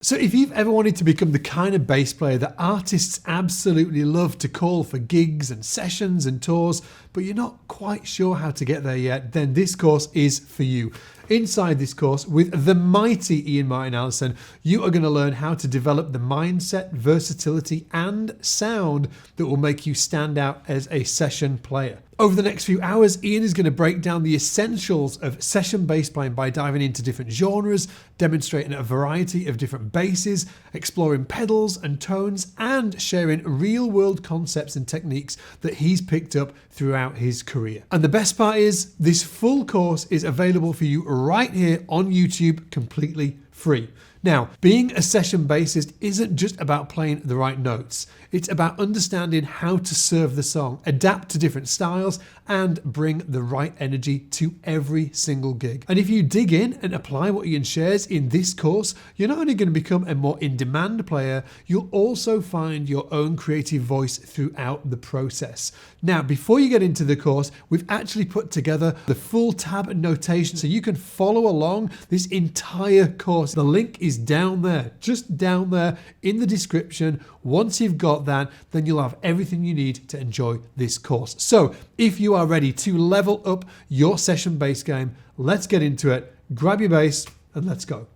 So if you've ever wanted to become the kind of bass player that artists absolutely love to call for gigs and sessions and tours, but you're not quite sure how to get there yet, then this course is for you. Inside this course, with the mighty Ian Martin Allison, you are going to learn how to develop the mindset, versatility, and sound that will make you stand out as a session player. Over the next few hours, Ian is going to break down the essentials of session bass playing by diving into different genres, demonstrating a variety of different basses, exploring pedals and tones, and sharing real-world concepts and techniques that he's picked up throughout his career. And the best part is, this full course is available for you right here on YouTube, completely free. Now, being a session bassist isn't just about playing the right notes. It's about understanding how to serve the song, adapt to different styles, and bring the right energy to every single gig. And if you dig in and apply what Ian shares in this course, you're not only going to become a more in-demand player, you'll also find your own creative voice throughout the process. Now, before you get into the course, we've actually put together the full tab and notation so you can follow along this entire course. The link is down there, just down there in the description. Once you've got that, then you'll have everything you need to enjoy this course. So if you are ready to level up your session bass game, let's get into it. Grab your bass and let's go.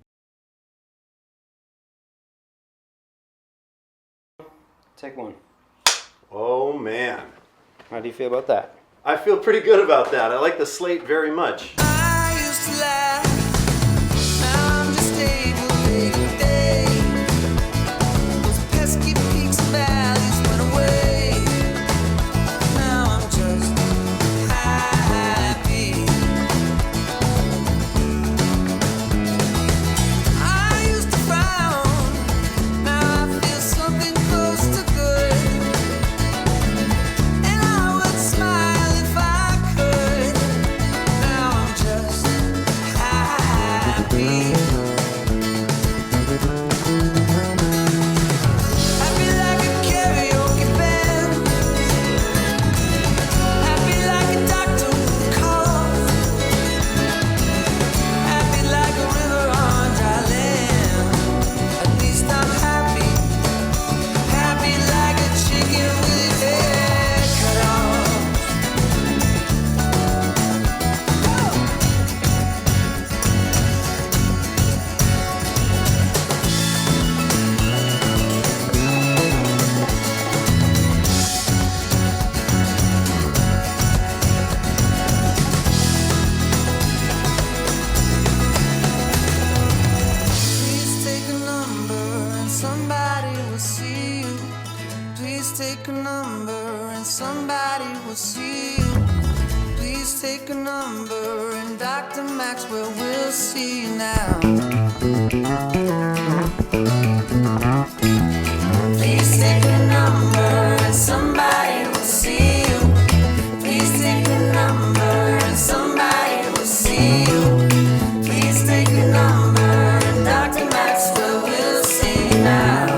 Take one. Oh man. How do you feel about that? I feel pretty good about that. I like the slate very much. I used to laugh, now I'm just able to day. Those pesky peaks and valleys went away. Now I'm just happy. I used to frown, now I feel something close to good. And I would smile if I could. Now I'm just happy. Happy like a karaoke band. Happy like a doctor with a cough. Happy like a river on dry land. At least I'm happy. Happy like a chicken with its head cut off. Please take a number and somebody will see you. Please take a number and somebody will see you. Please take a number and Dr. Maxwell will see you now. Please take a number and somebody will see you. Please take a number and somebody will see you. Please take a number and Dr. Maxwell will see you now.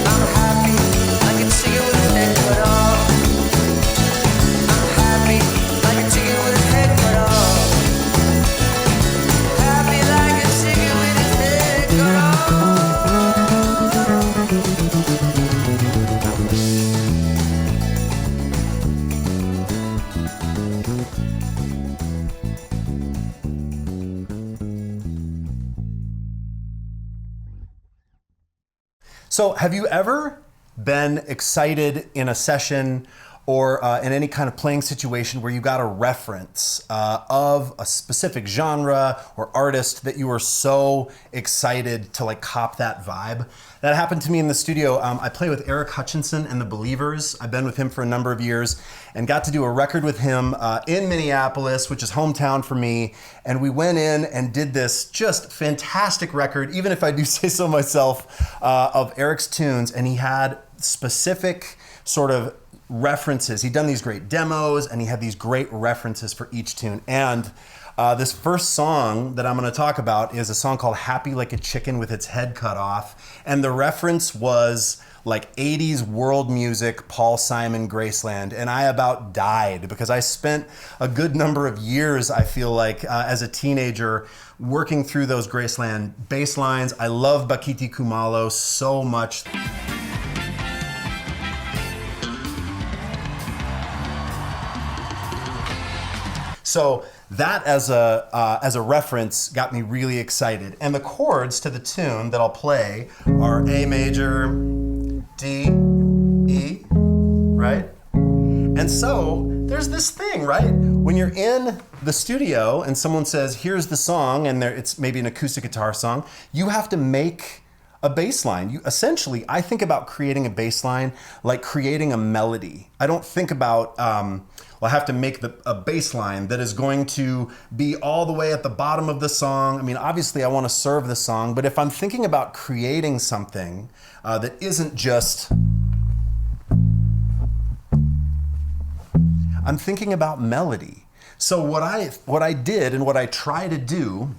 I'm happy like a chicken with his head cut off. I'm happy like a chicken with his head cut off. Happy like a chicken with his head cut off. So have you ever been excited in a session or in any kind of playing situation where you got a reference of a specific genre or artist that you were so excited to like cop that vibe? That happened to me in the studio. I play with Hutchinson and the Believers. I've been with him for a number of years and got to do a record with him in Minneapolis, which is hometown for me. And we went in and did this just fantastic record, even if I do say so myself, of Eric's tunes. And he had specific sort of references. He'd done these great demos and he had these great references for each tune. And This first song that I'm going to talk about is a song called Happy Like a Chicken with Its Head Cut Off. And the reference was like 80s world music, Paul Simon, Graceland. And I about died because I spent a good number of years, I feel like, as a teenager working through those Graceland bass lines. I love Bakiti Kumalo so much. So that as a reference got me really excited. And the chords to the tune that I'll play are A major, D, E, right? And so there's this thing, right? When you're in the studio and someone says, here's the song, and it's maybe an acoustic guitar song, you have to make a bass line. Essentially, I think about creating a bass line like creating a melody. I don't think about, I have to make a bass line that is going to be all the way at the bottom of the song. I mean, obviously I want to serve the song, but if I'm thinking about creating something that isn't just, I'm thinking about melody. So what I did and what I try to do,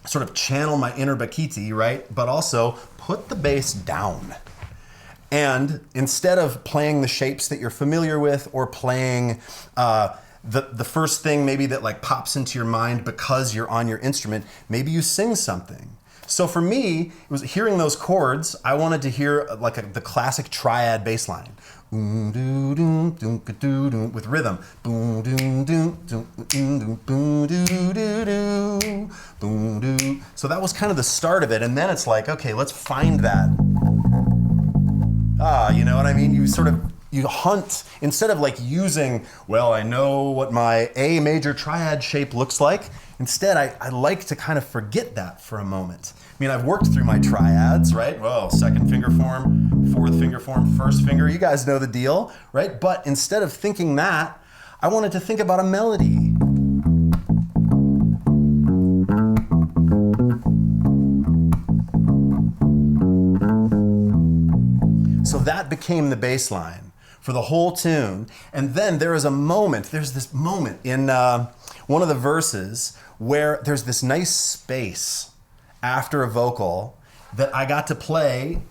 sort of channel my inner Bakiti, right? But also put the bass down. And instead of playing the shapes that you're familiar with or playing the first thing maybe that like pops into your mind because you're on your instrument, maybe you sing something. So for me, it was hearing those chords, I wanted to hear like the classic triad bass line. With rhythm. So that was kind of the start of it. And then it's like, okay, let's find that. You know what I mean? You hunt, instead of like using, well, I know what my A major triad shape looks like. Instead, I like to kind of forget that for a moment. I mean, I've worked through my triads, right? Well, second finger form, fourth finger form, first finger. You guys know the deal, right? But instead of thinking that, I wanted to think about a melody. So that became the bass line for the whole tune. And then there's this moment in one of the verses where there's this nice space after a vocal that I got to play.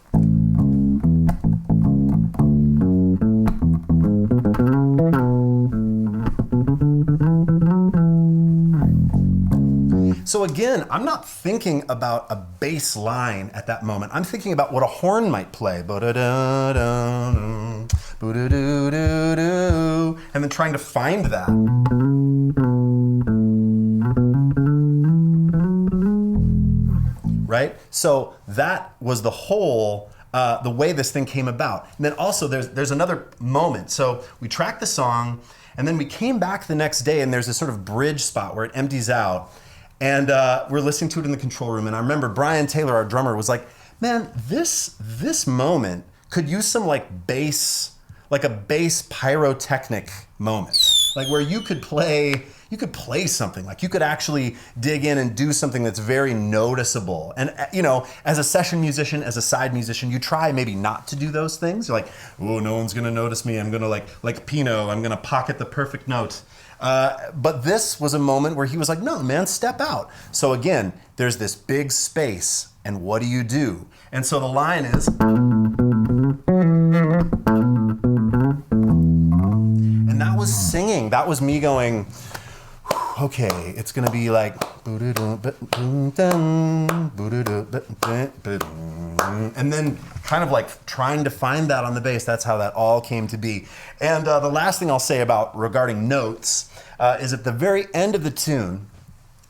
So again, I'm not thinking about a bass line at that moment. I'm thinking about what a horn might play. And then trying to find that. Right? So that was the whole, the way this thing came about. And then also there's another moment. So we tracked the song and then we came back the next day and there's this sort of bridge spot where it empties out. And we're listening to it in the control room. And I remember Brian Taylor, our drummer, was like, man, this moment could use some like bass, like a bass pyrotechnic moment. Like where you could play something, like you could actually dig in and do something that's very noticeable. And you know, as a session musician, as a side musician, you try maybe not to do those things. You're like, oh, no one's gonna notice me. I'm gonna like Pino, I'm gonna pocket the perfect note. But this was a moment where he was like, no, man, step out. So again, there's this big space, and what do? And so the line is, and that was singing. That was me going, okay, it's gonna be like, and then kind of like trying to find that on the bass. That's how that all came to be. And the last thing I'll say regarding notes is at the very end of the tune,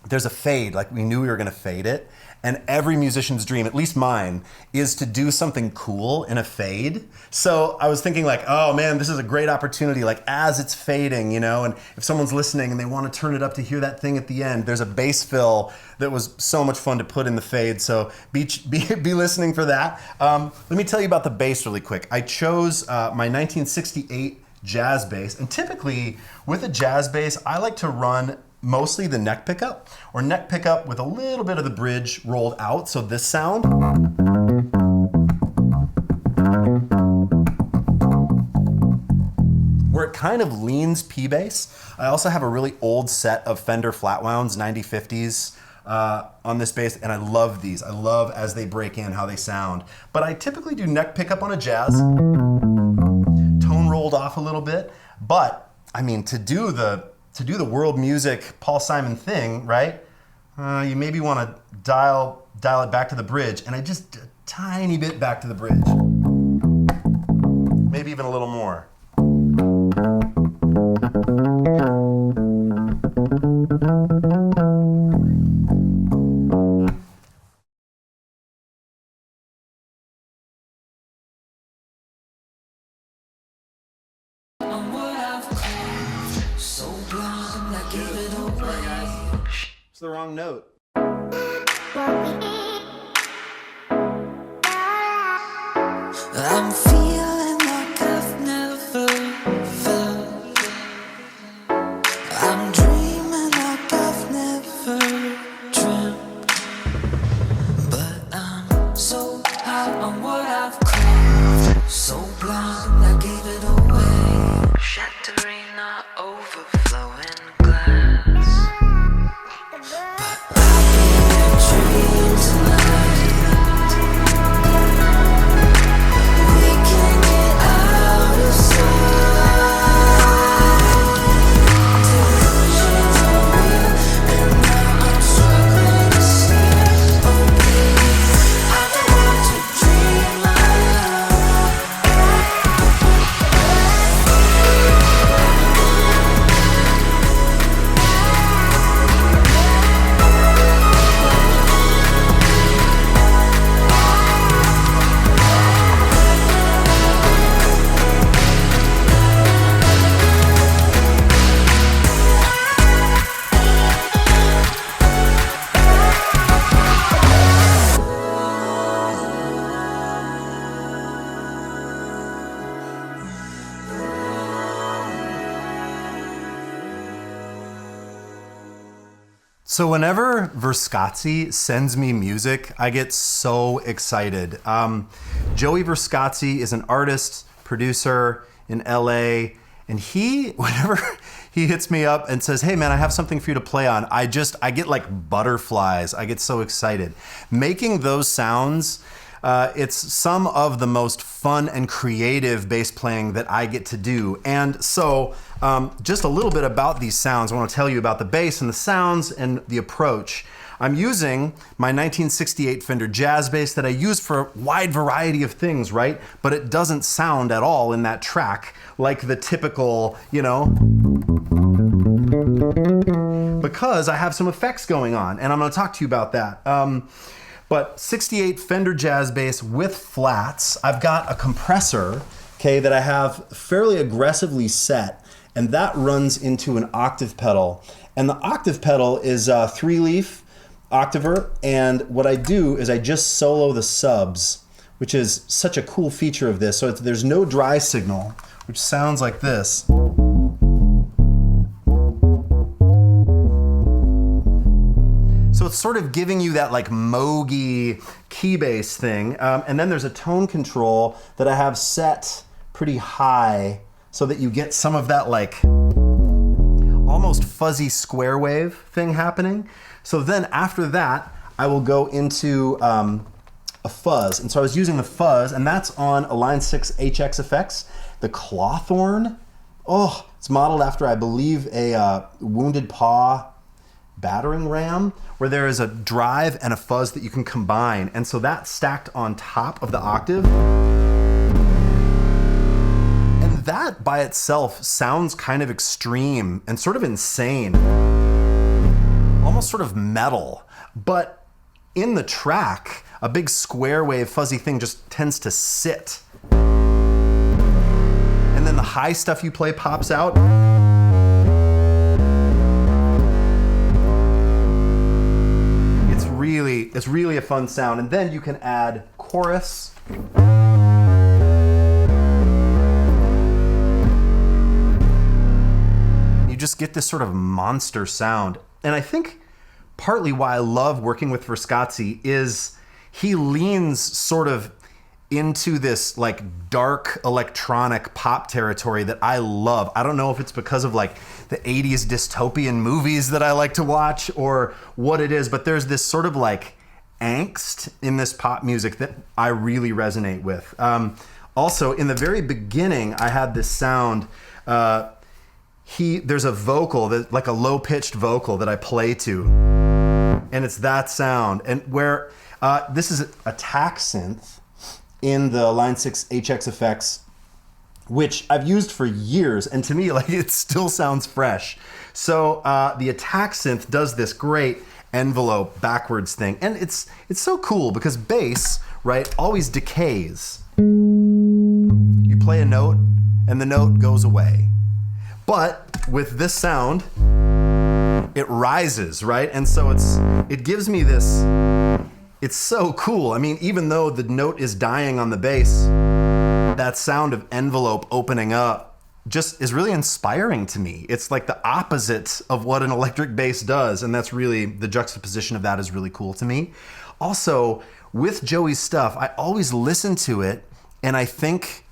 there's a fade, like we knew we were gonna fade it. And every musician's dream, at least mine, is to do something cool in a fade. So I was thinking like, oh man, this is a great opportunity, like as it's fading, you know, and if someone's listening and they want to turn it up to hear that thing at the end, there's a bass fill that was so much fun to put in the fade. So be listening for that. Let me tell you about the bass really quick. I chose my 1968 jazz bass, and typically with a jazz bass, I like to run mostly the neck pickup, or neck pickup with a little bit of the bridge rolled out. So this sound. Where it kind of leans P bass. I also have a really old set of Fender flat wounds, 9050s, on this bass, and I love these. I love as they break in how they sound. But I typically do neck pickup on a jazz, tone rolled off a little bit. But I mean, to do the world music Paul Simon thing, right? You maybe want to dial it back to the bridge, and I just a tiny bit back to the bridge. Maybe even a little more. It's the wrong note. I'm feeling like I've never felt. I'm dreaming like I've never dreamt. But I'm so high on what I've craved, so blind I gave it away. Shattering our overflowing glass. But I've been a dream tonight. We can get out of sight. Delusions are real, and now I'm struggling to see. Oh please, I want to dream my So whenever Vertskotzi sends me music, I get so excited. Joey Vertskotzi is an artist, producer in LA, and whenever he hits me up and says, hey man, I have something for you to play on, I get like butterflies. I get so excited. Making those sounds, it's some of the most fun and creative bass playing that I get to do. And so just a little bit about these sounds. I want to tell you about the bass and the sounds and the approach. I'm using my 1968 Fender Jazz bass that I use for a wide variety of things, right? But it doesn't sound at all in that track like the typical, because I have some effects going on, and I'm going to talk to you about that. But 68 Fender Jazz bass with flats. I've got a compressor, okay, that I have fairly aggressively set, and that runs into an octave pedal. And the octave pedal is a 3-leaf octaver, and what I do is I just solo the subs, which is such a cool feature of this. So there's no dry signal, which sounds like this. So it's sort of giving you that like Moog key bass thing. And then there's a tone control that I have set pretty high so that you get some of that like almost fuzzy square wave thing happening. So then after that, I will go into a fuzz. And so I was using the fuzz, and that's on a Line 6 HX Effects. The Clawthorn, it's modeled after, I believe, a Wounded Paw battering ram, where there is a drive and a fuzz that you can combine. And so that's stacked on top of the octave. And that by itself sounds kind of extreme and sort of insane. Almost sort of metal. But in the track, a big square wave fuzzy thing just tends to sit. And then the high stuff you play pops out. It's really a fun sound. And then you can add chorus. You just get this sort of monster sound. And I think partly why I love working with Vertskotzi is he leans sort of into this like dark electronic pop territory that I love. I don't know if it's because of like the 80s dystopian movies that I like to watch or what it is, but there's this sort of like angst in this pop music that I really resonate with. Also, in the very beginning, I had this sound. There's a vocal, that, like a low-pitched vocal that I play to, and it's that sound. And where this is a tack synth in the Line 6 HX effects, which I've used for years, and to me, like, it still sounds fresh. So the attack synth does this great envelope backwards thing, and it's so cool because bass, right, always decays. You play a note, and the note goes away. But with this sound, it rises, right? And so it gives me this, it's so cool. I mean, even though the note is dying on the bass, that sound of envelope opening up just is really inspiring to me. It's like the opposite of what an electric bass does, and that's really, the juxtaposition of that is really cool to me. Also, with Joey's stuff, I always listen to it and I think,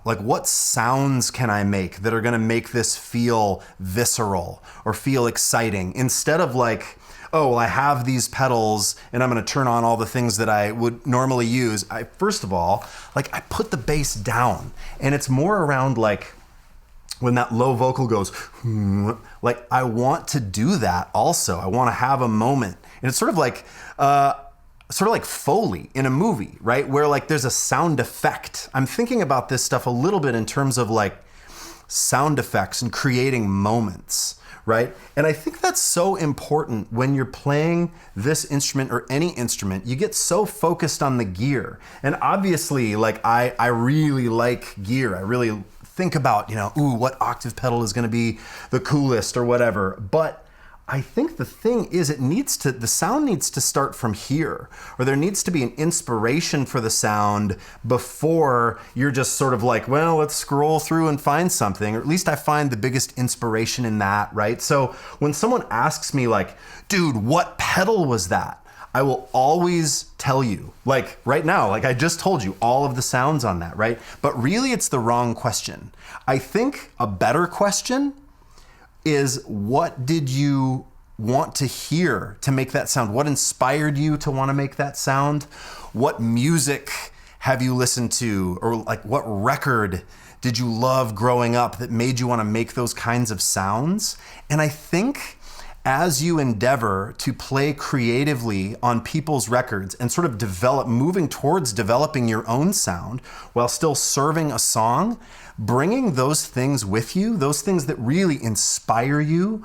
like what sounds can I make that are gonna make this feel visceral or feel exciting, instead of like, oh, well, I have these pedals and I'm gonna turn on all the things that I would normally use. First of all, like I put the bass down, and it's more around like when that low vocal goes, like I want to do that also. I wanna have a moment. And it's sort of like Foley in a movie, right? Where like there's a sound effect. I'm thinking about this stuff a little bit in terms of like sound effects and creating moments, right? And I think that's so important when you're playing this instrument or any instrument. You get so focused on the gear. And obviously, like I really like gear. I really think about, what octave pedal is gonna be the coolest or whatever. But I think the thing is the sound needs to start from here, or there needs to be an inspiration for the sound before you're just sort of like, well, let's scroll through and find something, or at least I find the biggest inspiration in that, right? So when someone asks me like, dude, what pedal was that? I will always tell you, like right now, like I just told you all of the sounds on that, right? But really it's the wrong question. I think a better question is, what did you want to hear to make that sound? What inspired you to want to make that sound? What music have you listened to? Or like what record did you love growing up that made you want to make those kinds of sounds? And I think as you endeavor to play creatively on people's records and sort of moving towards developing your own sound while still serving a song, bringing those things with you, those things that really inspire you,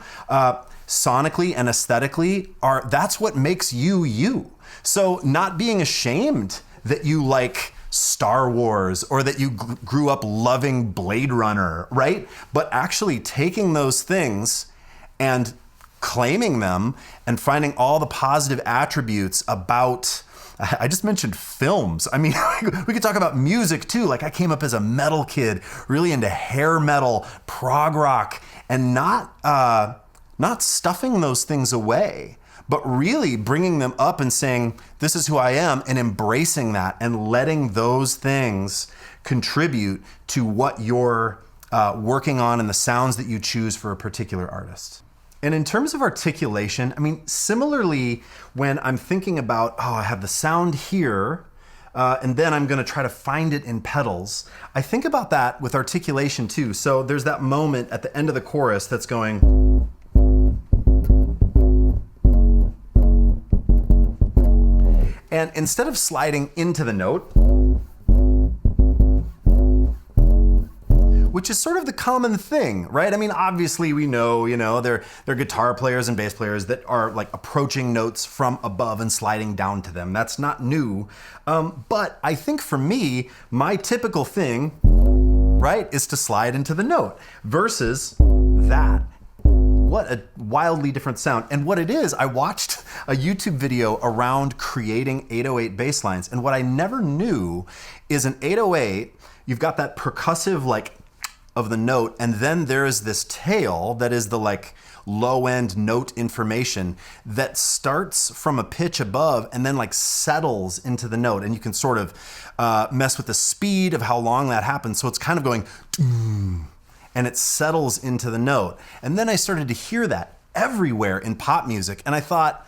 sonically and aesthetically, that's what makes you you. So not being ashamed that you like Star Wars or that you grew up loving Blade Runner, right? But actually taking those things and claiming them and finding all the positive attributes about, I just mentioned films. I mean, we could talk about music too. Like I came up as a metal kid, really into hair metal, prog rock, and not stuffing those things away, but really bringing them up and saying, this is who I am, and embracing that and letting those things contribute to what you're working on and the sounds that you choose for a particular artist. And in terms of articulation, I mean, similarly, when I'm thinking about, I have the sound here, and then I'm gonna try to find it in pedals, I think about that with articulation too. So there's that moment at the end of the chorus that's going, and instead of sliding into the note, which is sort of the common thing, right? I mean, obviously we know, they're guitar players and bass players that are like approaching notes from above and sliding down to them. That's not new. But I think for me, my typical thing, right, is to slide into the note versus that. What a wildly different sound. And what it is, I watched a YouTube video around creating 808 bass lines. And what I never knew is an 808, you've got that percussive like of the note, and then there is this tail that is the like low-end note information that starts from a pitch above and then like settles into the note. And you can sort of mess with the speed of how long that happens. So it's kind of going, and it settles into the note. And then I started to hear that everywhere in pop music. And I thought,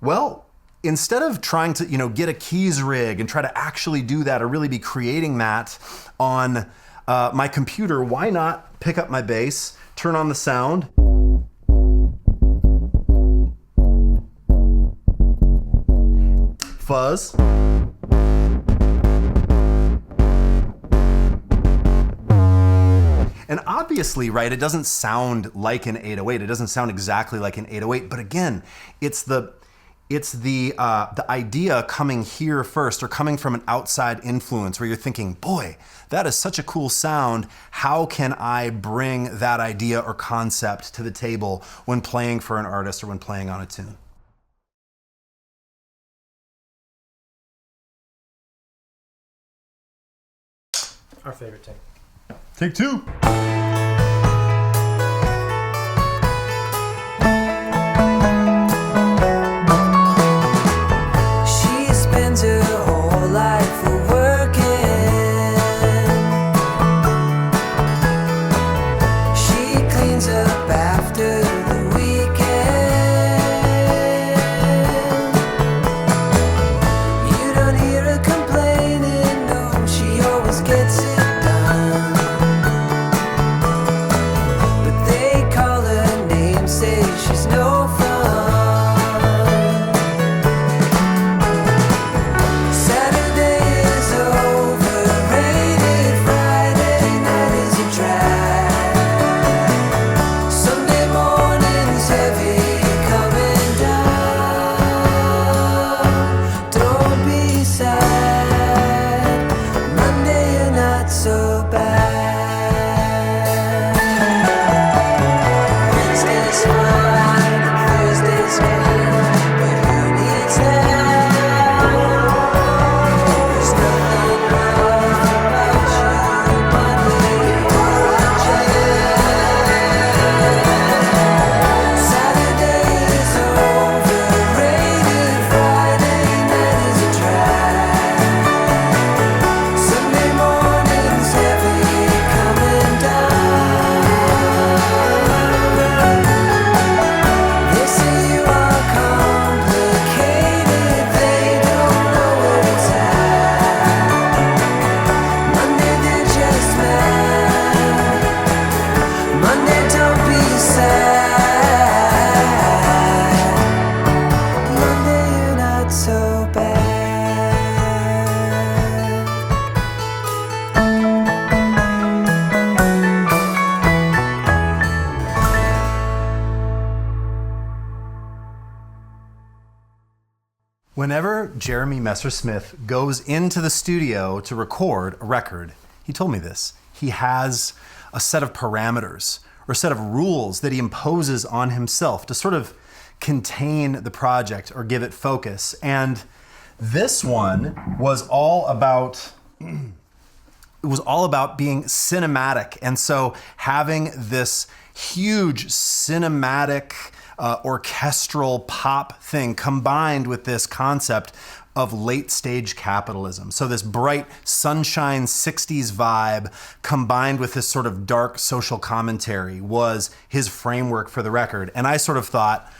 well, instead of trying to, get a keys rig and try to actually do that or really be creating that on my computer, why not pick up my bass, turn on the sound, fuzz, and obviously, right, it doesn't sound like an 808. It doesn't sound exactly like an 808, but again, it's the idea coming here first, or coming from an outside influence where you're thinking, boy, that is such a cool sound. How can I bring that idea or concept to the table when playing for an artist or when playing on a tune? Our favorite take. Take two. She spends her whole life working. She cleans up after the weekend. You don't hear her complaining, no, she always gets it done. But they call her names, say she's no fun. Saturday is overrated, Friday night is a drag. Sunday morning's heavy coming down. Don't be sad, Monday you're not so bad. Wednesday's fine, Thursday's good, but who needs that? There's nothing rough about you, Monday you're a jag. Saturday is overrated, Friday night is a drag. Sunday morning's heavy coming down. They say you are complicated, they don't know where it's at. Monday they're just mad. Monday don't be sad. Monday you're not so bad. Whenever Jeremy Messersmith goes into the studio to record a record, he told me this, he has a set of parameters or a set of rules that he imposes on himself to sort of contain the project or give it focus. And this one was all about being cinematic. And so having this huge cinematic orchestral pop thing combined with this concept of late stage capitalism. So this bright sunshine 60s vibe combined with this sort of dark social commentary was his framework for the record. And I sort of thought,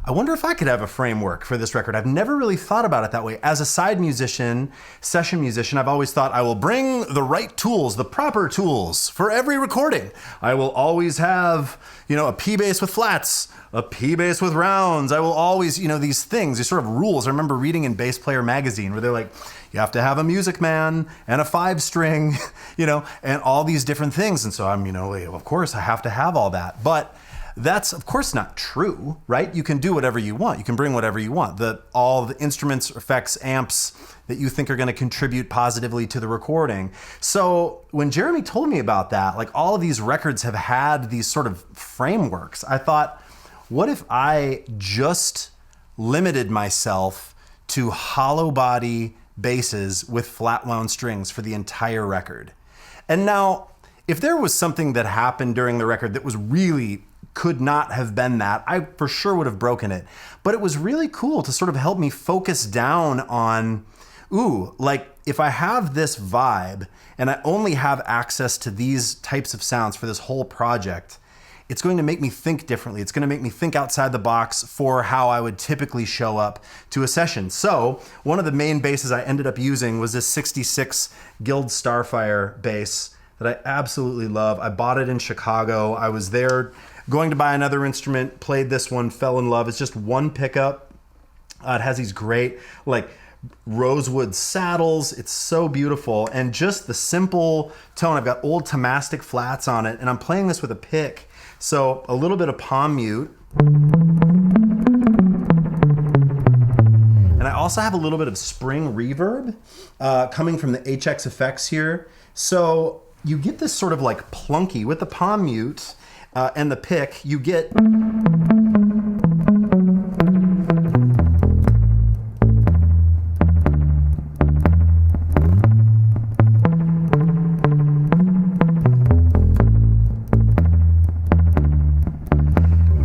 I wonder if I could have a framework for this record. I've never really thought about it that way. As a side musician, session musician, I've always thought I will bring the right tools, the proper tools for every recording. I will always have, a P bass with flats, a P bass with rounds. I will always, these things, these sort of rules. I remember reading in Bass Player magazine where they're like, you have to have a Music Man and a 5-string, and all these different things. And so I'm, of course I have to have all that. But that's of course not true, right? You can do whatever you want. You can bring whatever you want. All the instruments, effects, amps that you think are going to contribute positively to the recording. So when Jeremy told me about that, like all of these records have had these sort of frameworks, I thought, what if I just limited myself to hollow body basses with flat wound strings for the entire record? And now, if there was something that happened during the record that was really could not have been that. I for sure would have broken it. But it was really cool to sort of help me focus down on, like if I have this vibe and I only have access to these types of sounds for this whole project, it's going to make me think differently. It's going to make me think outside the box for how I would typically show up to a session. So one of the main basses I ended up using was this 66 Guild Starfire bass that I absolutely love. I bought it in Chicago. I was there going to buy another instrument, played this one, fell in love. It's just one pickup. It has these great like rosewood saddles. It's so beautiful. And just the simple tone. I've got old Tomastic flats on it, and I'm playing this with a pick. So a little bit of palm mute. And I also have a little bit of spring reverb coming from the HX effects here. So you get this sort of like plunky with the palm mute and the pick, you get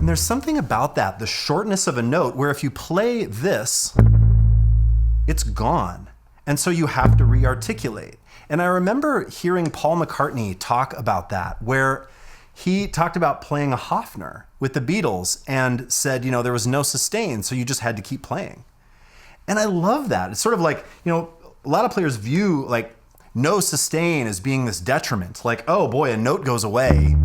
there's something about that, the shortness of a note, where if you play this, it's gone. And so you have to re-articulate. And I remember hearing Paul McCartney talk about that, where he talked about playing a Hofner with the Beatles and said, there was no sustain, so you just had to keep playing. And I love that. It's sort of like, a lot of players view like no sustain as being this detriment. Like, oh boy, a note goes away.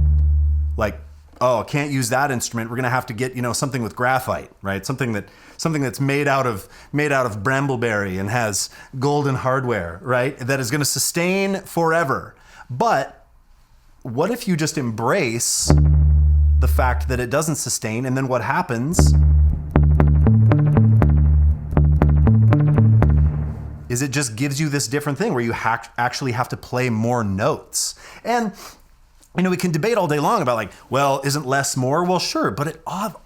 Like, oh, can't use that instrument. We're gonna have to get, something with graphite, right? Something that's made out of brambleberry and has golden hardware, right? That is gonna sustain forever. But what if you just embrace the fact that it doesn't sustain, and then what happens is it just gives you this different thing where you actually have to play more notes. And we can debate all day long about like, well, isn't less more? Well, sure, but it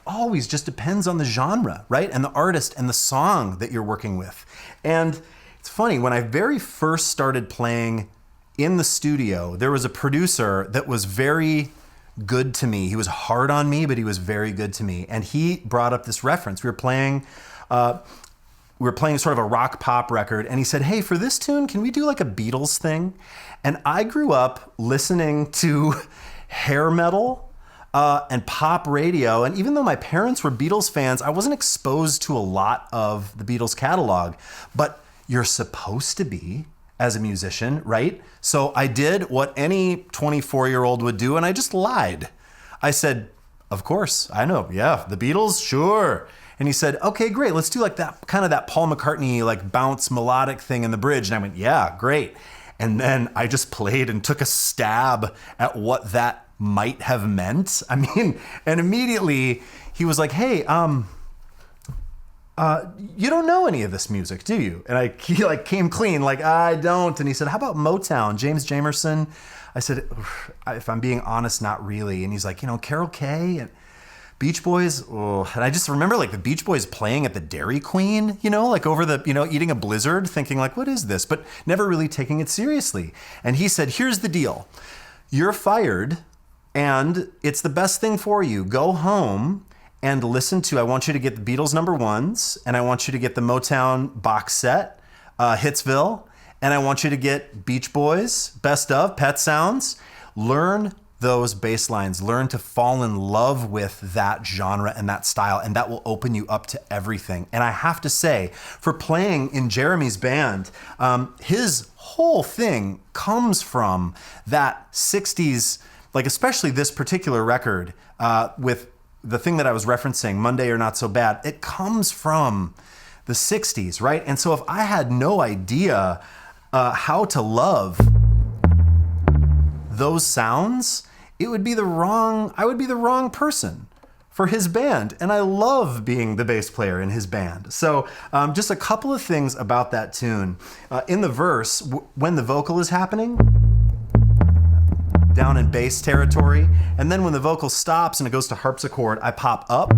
always just depends on the genre, right? And the artist and the song that you're working with. And it's funny, when I very first started playing in the studio, there was a producer that was very good to me. He was hard on me, but he was very good to me. And he brought up this reference. We were playing sort of a rock pop record, and he said, hey, for this tune, can we do like a Beatles thing? And I grew up listening to hair metal and pop radio. And even though my parents were Beatles fans, I wasn't exposed to a lot of the Beatles catalog. But you're supposed to be as a musician, right? So I did what any 24-year-old would do, and I just lied. I said, of course, I know, yeah, the Beatles, sure. And he said, okay, great, let's do like that kind of that Paul McCartney like bounce melodic thing in the bridge. And I went, yeah, great. And then I just played and took a stab at what that might have meant. I mean, and immediately he was like, hey, you don't know any of this music, do you? And he like came clean, like, I don't. And he said, how about Motown, James Jamerson? I said, if I'm being honest, not really. And he's like, Carol Kay and Beach Boys. Oh. And I just remember like the Beach Boys playing at the Dairy Queen, like over the, eating a Blizzard, thinking like, what is this? But never really taking it seriously. And he said, here's the deal. You're fired and it's the best thing for you. Go home and listen to, I want you to get the Beatles #1s, and I want you to get the Motown box set, Hitsville, and I want you to get Beach Boys, Best of, Pet Sounds. Learn those bass lines, learn to fall in love with that genre and that style, and that will open you up to everything. And I have to say, for playing in Jeremy's band, his whole thing comes from that 60s, like especially this particular record with the thing that I was referencing, Monday or Not So Bad, it comes from the 60s, right? And so if I had no idea how to love those sounds, I would be the wrong person for his band. And I love being the bass player in his band. So just a couple of things about that tune. In the verse, when the vocal is happening, down in bass territory, and then when the vocal stops and it goes to harpsichord, I pop up.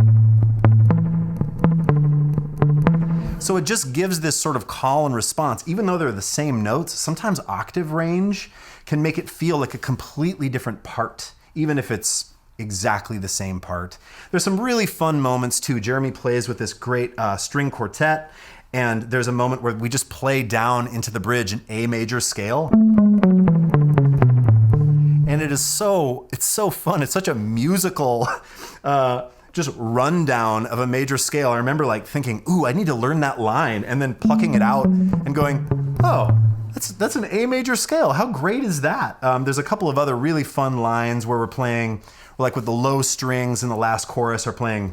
So it just gives this sort of call and response. Even though they're the same notes, sometimes octave range can make it feel like a completely different part, even if it's exactly the same part. There's some really fun moments too. Jeremy plays with this great string quartet, and there's a moment where we just play down into the bridge in A major scale. And it's so fun. It's such a musical just rundown of a major scale. I remember like thinking, ooh, I need to learn that line, and then plucking it out and going, oh, that's an A major scale. How great is that? There's a couple of other really fun lines where we're playing, like with the low strings in the last chorus are playing.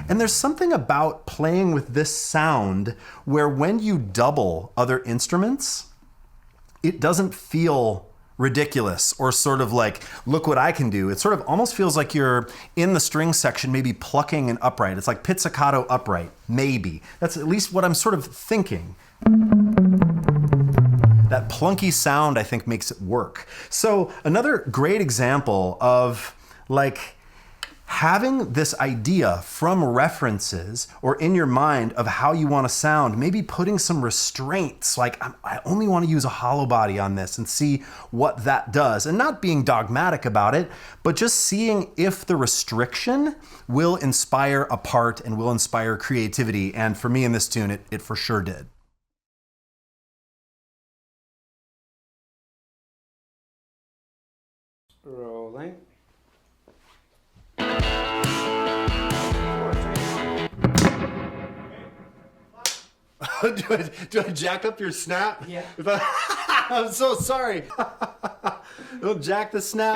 And there's something about playing with this sound where when you double other instruments, it doesn't feel ridiculous or sort of like, look what I can do. It sort of almost feels like you're in the string section, maybe plucking an upright. It's like pizzicato upright, maybe. That's at least what I'm sort of thinking. That plunky sound, I think, makes it work. So another great example of like having this idea from references or in your mind of how you want to sound, maybe putting some restraints, like I only want to use a hollow body on this and see what that does. And not being dogmatic about it, but just seeing if the restriction will inspire a part and will inspire creativity. And for me in this tune, it for sure did. Rolling. Do I jack up your snap? Yeah. I'm so sorry. Don't jack the snap.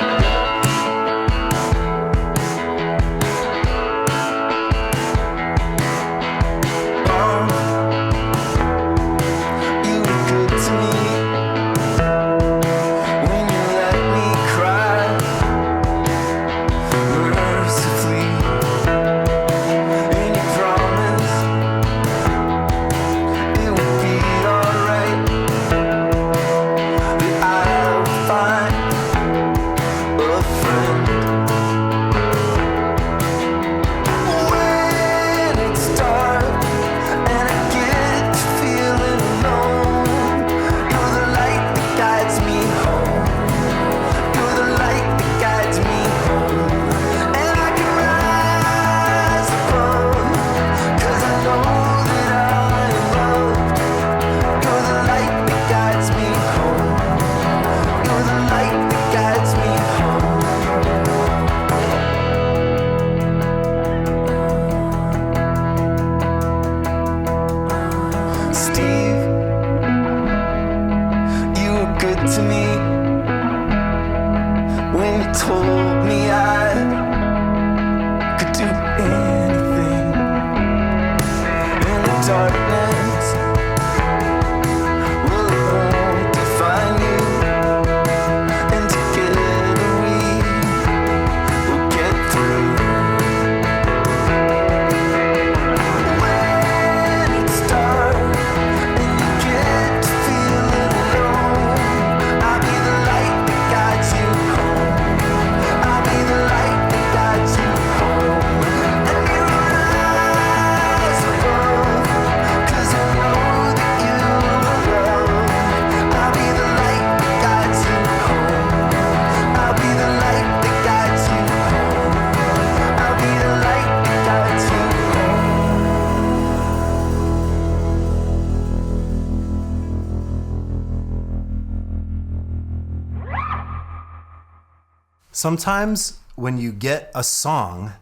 Sometimes when you get a song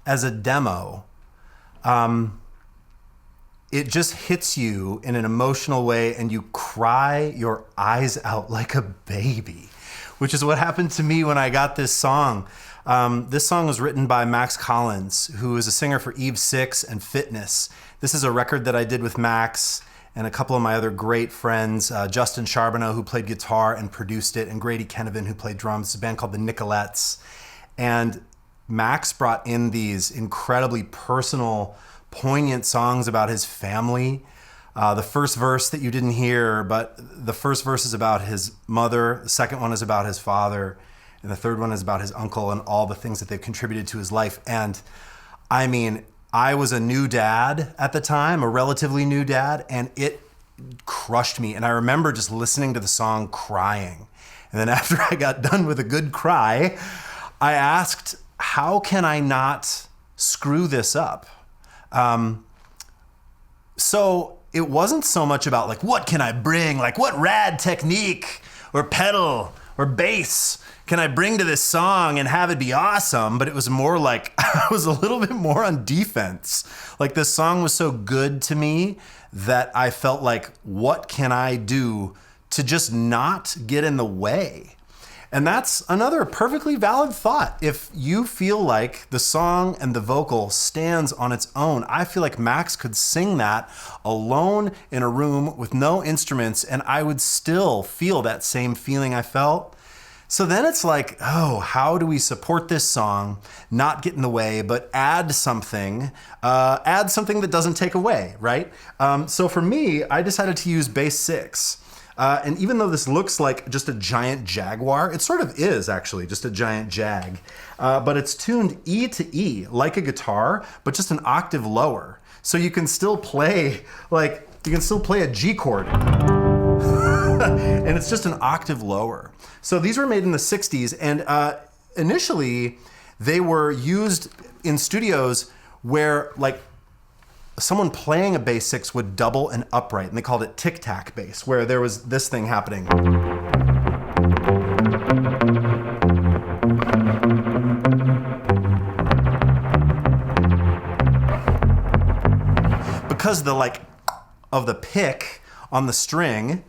as a demo, it just hits you in an emotional way and you cry your eyes out like a baby, which is what happened to me when I got this song. This song was written by Max Collins, who is a singer for Eve 6 and Fitness. This is a record that I did with Max and a couple of my other great friends, Justin Charbonneau, who played guitar and produced it, and Grady Kennevan, who played drums. It's a band called the Nicollettes. And Max brought in these incredibly personal, poignant songs about his family. The first verse that you didn't hear, but the first verse is about his mother, the second one is about his father, and the third one is about his uncle and all the things that they've contributed to his life. And I mean, I was a new dad at the time, a relatively new dad, and it crushed me. And I remember just listening to the song crying. And then after I got done with a good cry, I asked, how can I not screw this up? So it wasn't so much about like, what can I bring? Like what rad technique or pedal or bass can I bring to this song and have it be awesome? But it was more like, I was a little bit more on defense. Like this song was so good to me that I felt like, what can I do to just not get in the way? And that's another perfectly valid thought. If you feel like the song and the vocal stands on its own, I feel like Max could sing that alone in a room with no instruments, and I would still feel that same feeling I felt. So then it's like, oh, how do we support this song, not get in the way, but add something that doesn't take away, right? So for me, I decided to use bass 6. And even though this looks like just a giant jaguar, it sort of is actually just a giant jag. But it's tuned E to E, like a guitar, but just an octave lower. So you can still play, a G chord. And it's just an octave lower. So these were made in the 60s, and initially they were used in studios where like someone playing a bass 6 would double an upright, and they called it tic-tac bass, where there was this thing happening. Because the like of the pick on the string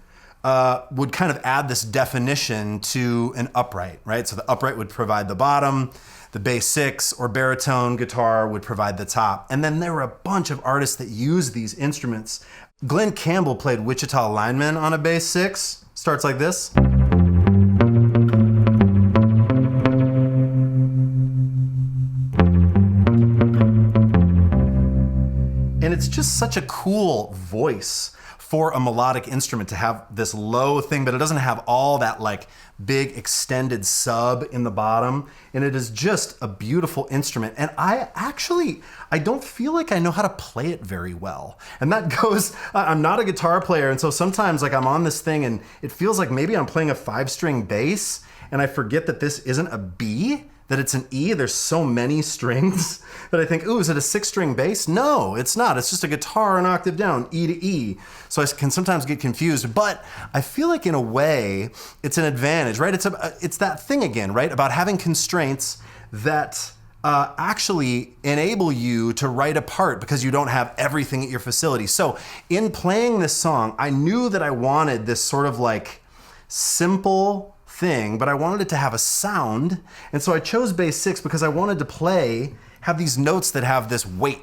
would kind of add this definition to an upright, right? So the upright would provide the bottom, the bass 6 or baritone guitar would provide the top. And then there were a bunch of artists that used these instruments. Glenn Campbell played Wichita Lineman on a bass 6. Starts like this. And it's just such a cool voice for a melodic instrument to have this low thing, but it doesn't have all that like big extended sub in the bottom. And it is just a beautiful instrument. And I don't feel like I know how to play it very well. And that goes, I'm not a guitar player. And so sometimes like I'm on this thing and it feels like maybe I'm playing a 5-string bass and I forget that this isn't a B, that it's an E. There's so many strings that I think, ooh, is it a 6-string bass? No, it's not. It's just a guitar an octave down, E to E. So I can sometimes get confused, but I feel like in a way it's an advantage, right? It's that thing again, right? About having constraints that actually enable you to write a part because you don't have everything at your facility. So in playing this song, I knew that I wanted this sort of like simple thing, but I wanted it to have a sound. And so I chose bass 6 because I wanted to have these notes that have this weight.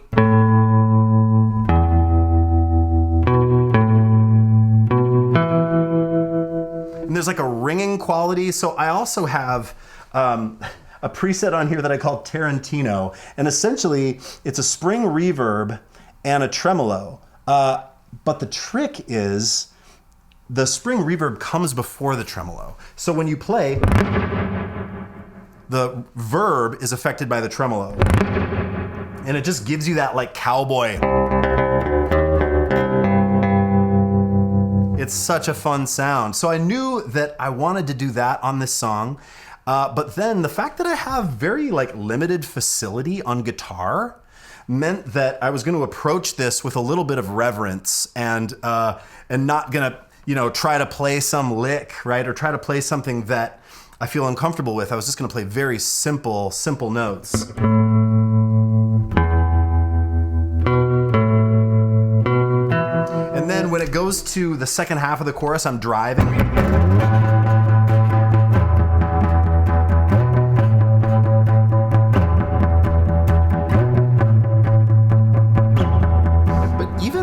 And there's like a ringing quality. So I also have a preset on here that I call Tarantino. And essentially it's a spring reverb and a tremolo. But the trick is the spring reverb comes before the tremolo. So when you play, the verb is affected by the tremolo. And it just gives you that like cowboy. It's such a fun sound. So I knew that I wanted to do that on this song. But then the fact that I have very like limited facility on guitar meant that I was going to approach this with a little bit of reverence and not gonna, try to play some lick, right? Or try to play something that I feel uncomfortable with. I was just gonna play very simple notes. And then when it goes to the second half of the chorus, I'm driving.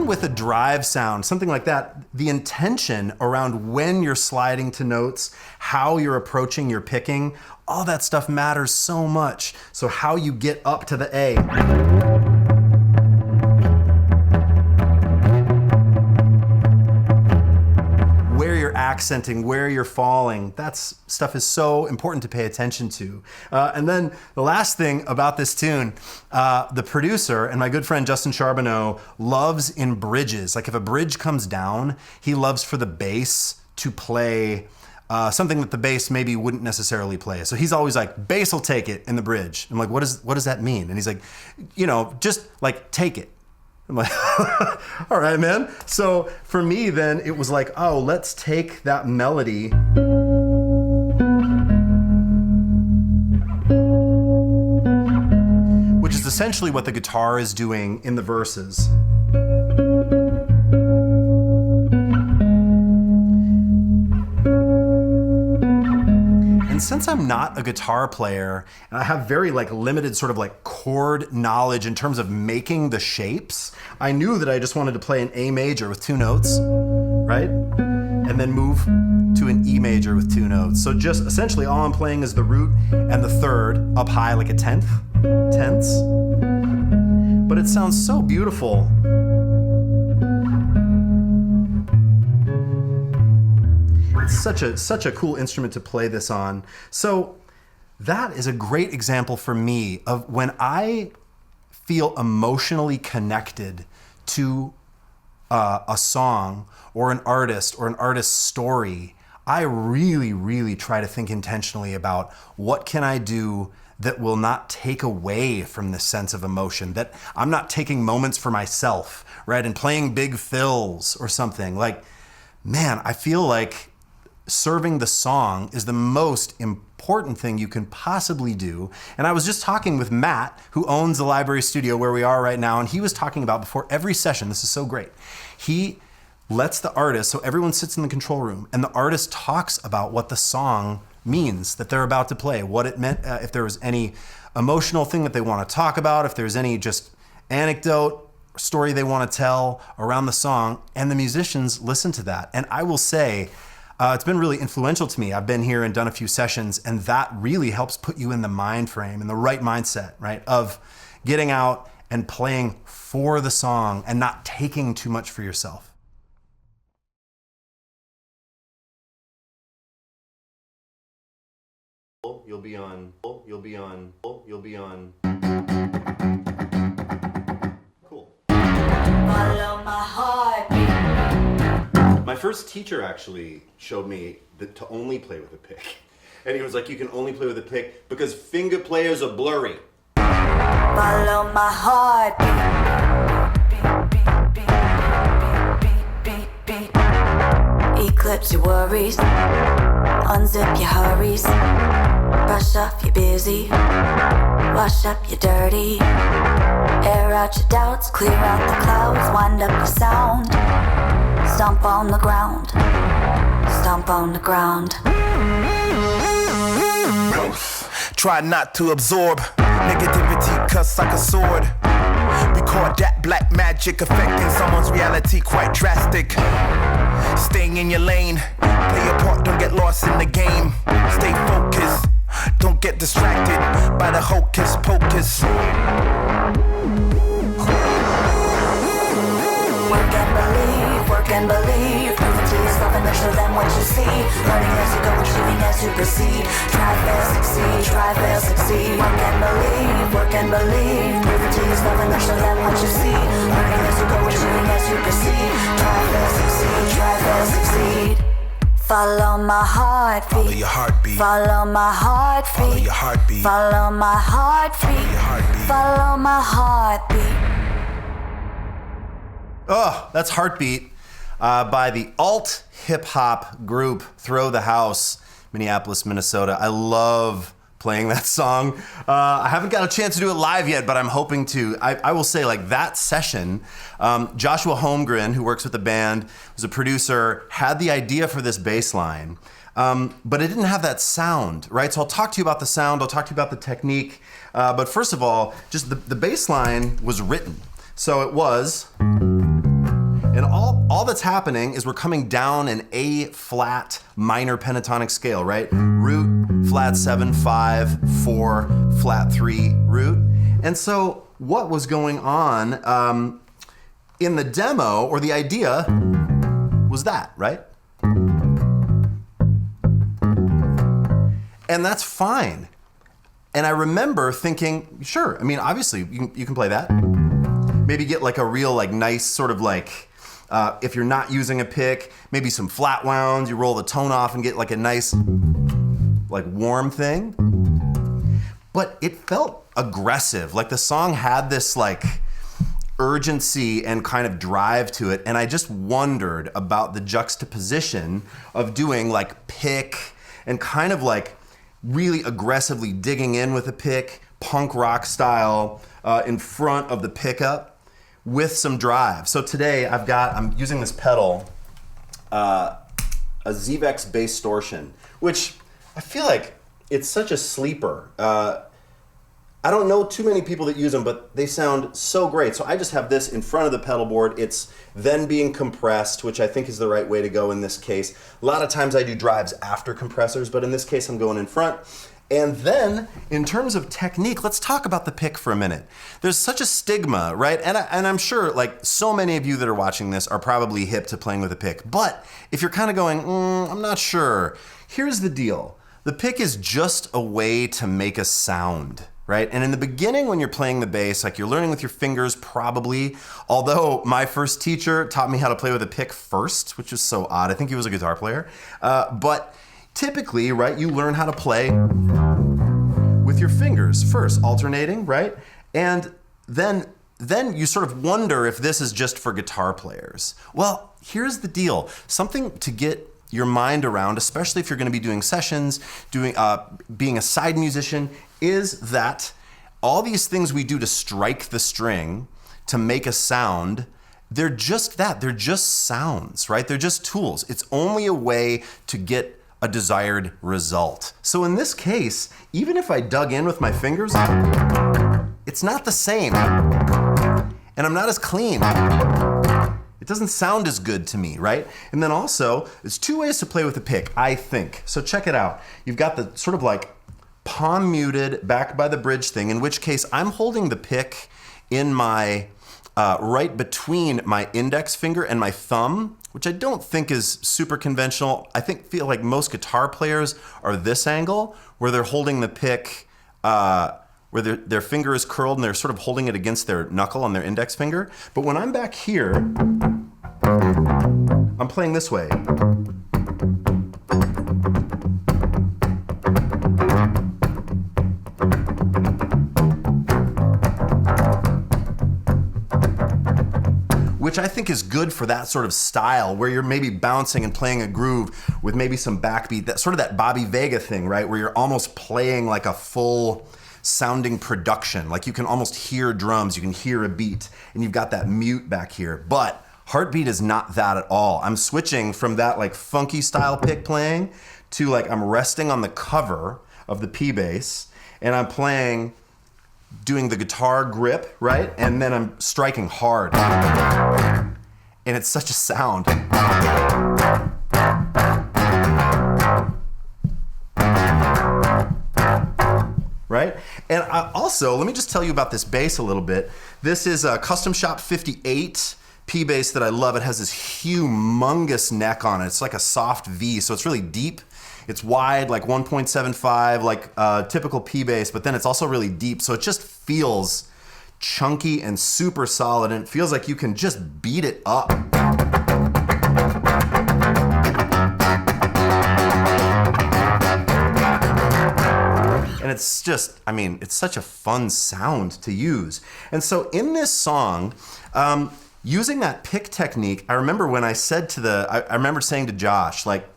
With a drive sound, something like that, the intention around when you're sliding to notes, how you're approaching your picking, all that stuff matters so much. So how you get up to the A. Where you're accenting, where you're falling, that stuff is so important to pay attention to. And then the last thing about this tune, the producer and my good friend Justin Charbonneau loves in bridges. Like if a bridge comes down, he loves for the bass to play something that the bass maybe wouldn't necessarily play. So he's always like, bass will take it in the bridge. I'm like, what does that mean? And he's like, just like take it. I'm like, all right, man. So for me then it was like, oh, let's take that melody which is essentially what the guitar is doing in the verses. Since I'm not a guitar player and I have very limited sort of chord knowledge in terms of making the shapes, I knew that I just wanted to play an A major with 2 notes, right? And then move to an E major with 2 notes. So just essentially all I'm playing is the root and the third up high like a tenths. But it sounds so beautiful. It's such a cool instrument to play this on. So that is a great example for me of when I feel emotionally connected to a song or an artist or an artist's story. I really, really try to think intentionally about what can I do that will not take away from this sense of emotion, that I'm not taking moments for myself, right? And playing big fills or something. Man, I feel like serving the song is the most important thing you can possibly do. And I was just talking with Matt, who owns the library studio where we are right now, and he was talking about before every session, this is so great, he lets the artist, so everyone sits in the control room, and the artist talks about what the song means that they're about to play, what it meant, if there was any emotional thing that they want to talk about, if there's any just anecdote, story they want to tell around the song, and the musicians listen to that. And I will say, it's been really influential to me. I've been here and done a few sessions, and that really helps put you in the mind frame, in the right mindset, right? Of getting out and playing for the song and not taking too much for yourself. You'll be on. Cool. Follow my heartbeat. My first teacher actually showed me that to only play with a pick. And he was like, you can only play with a pick because finger players are blurry. Follow my heartbeat. Eclipse your worries. Unzip your hurries. Brush off your busy. Wash up your dirty. Air out your doubts. Clear out the clouds. Wind up your sound. Stomp on the ground. Stomp on the ground. Try not to absorb negativity, cuts like a sword. We call that black magic, affecting someone's reality quite drastic. Staying in your lane, play your part, don't get lost in the game. Stay focused, don't get distracted by the hocus pocus. Work and believe, prove it to yourself and show them what you see. Learning as you go, achieving as you proceed. Try, fail, succeed. Work and believe, prove it to yourself and show them what you see. Learning as you go, achieving as you proceed. Try, fail, succeed. Follow my heartbeat. Follow your heartbeat. Follow my heartbeat. Follow your heartbeat. Follow my heartbeat. Follow my heartbeat. Oh, that's Heartbeat by the alt hip hop group Throw the House, Minneapolis, Minnesota. I love playing that song. I haven't got a chance to do it live yet, but I'm hoping to. I will say, that session, Joshua Holmgren, who works with the band, was a producer, had the idea for this bass line, but it didn't have that sound, right? So I'll talk to you about the sound, I'll talk to you about the technique, but first of all, just the bass line was written. So it was, and all that's happening is we're coming down an A flat minor pentatonic scale, right? Root, flat 7, 5, 4, flat 3, root. And so what was going on in the demo, or the idea, was that, right? And that's fine. And I remember thinking, sure, I mean, obviously you can play that. Maybe get a real nice sort of If you're not using a pick, maybe some flat wounds, you roll the tone off and get like a nice, like warm thing. But it felt aggressive. Like the song had this like urgency and kind of drive to it. And I just wondered about the juxtaposition of doing like pick and kind of like really aggressively digging in with a pick, punk rock style, in front of the pickup with some drive. So today I'm using this pedal, a Zvex bass distortion, which I feel like it's such a sleeper. I don't know too many people that use them, but they sound so great. So I just have this in front of the pedal board. It's then being compressed, which I think is the right way to go in this case. A lot of times I do drives after compressors, but in this case I'm going in front. And then, in terms of technique, let's talk about the pick for a minute. There's such a stigma, right? And I'm sure, like, so many of you that are watching this are probably hip to playing with a pick. But if you're kind of going, I'm not sure, here's the deal. The pick is just a way to make a sound, right? And in the beginning, when you're playing the bass, like you're learning with your fingers probably, although my first teacher taught me how to play with a pick first, which is so odd. I think he was a guitar player. But typically, right, you learn how to play with your fingers first, alternating, right? And then you sort of wonder if this is just for guitar players. Well, here's the deal. Something to get your mind around, especially if you're going to be doing sessions, being a side musician, is that all these things we do to strike the string, to make a sound, they're just that. They're just sounds, right? They're just tools. It's only a way to get a desired result. So in this case, even if I dug in with my fingers, it's not the same. And I'm not as clean. It doesn't sound as good to me, right? And then also, there's two ways to play with a pick, I think. So check it out. You've got the sort of like palm muted back by the bridge thing, in which case I'm holding the pick in my, right between my index finger and my thumb, which I don't think is super conventional. I feel like most guitar players are this angle, where they're holding the pick, where their finger is curled and they're sort of holding it against their knuckle on their index finger. But when I'm back here, I'm playing this way. Which I think is good for that sort of style where you're maybe bouncing and playing a groove with maybe some backbeat, that sort of that Bobby Vega thing, right? Where you're almost playing like a full sounding production. Like you can almost hear drums, you can hear a beat, and you've got that mute back here. But Heartbeat is not that at all. I'm switching from that like funky style pick playing to like I'm resting on the cover of the P bass and I'm playing, doing the guitar grip, right? And then I'm striking hard. And it's such a sound. Right? And also, let me just tell you about this bass a little bit. This is a Custom Shop 58 P bass that I love. It has this humongous neck on it. It's like a soft V, so it's really deep. It's wide, like 1.75, like typical P bass, but then it's also really deep, so it just feels chunky and super solid, and it feels like you can just beat it up. And it's just, I mean, it's such a fun sound to use. And so in this song, using that pick technique, I remember when I said I remember saying to Josh, like,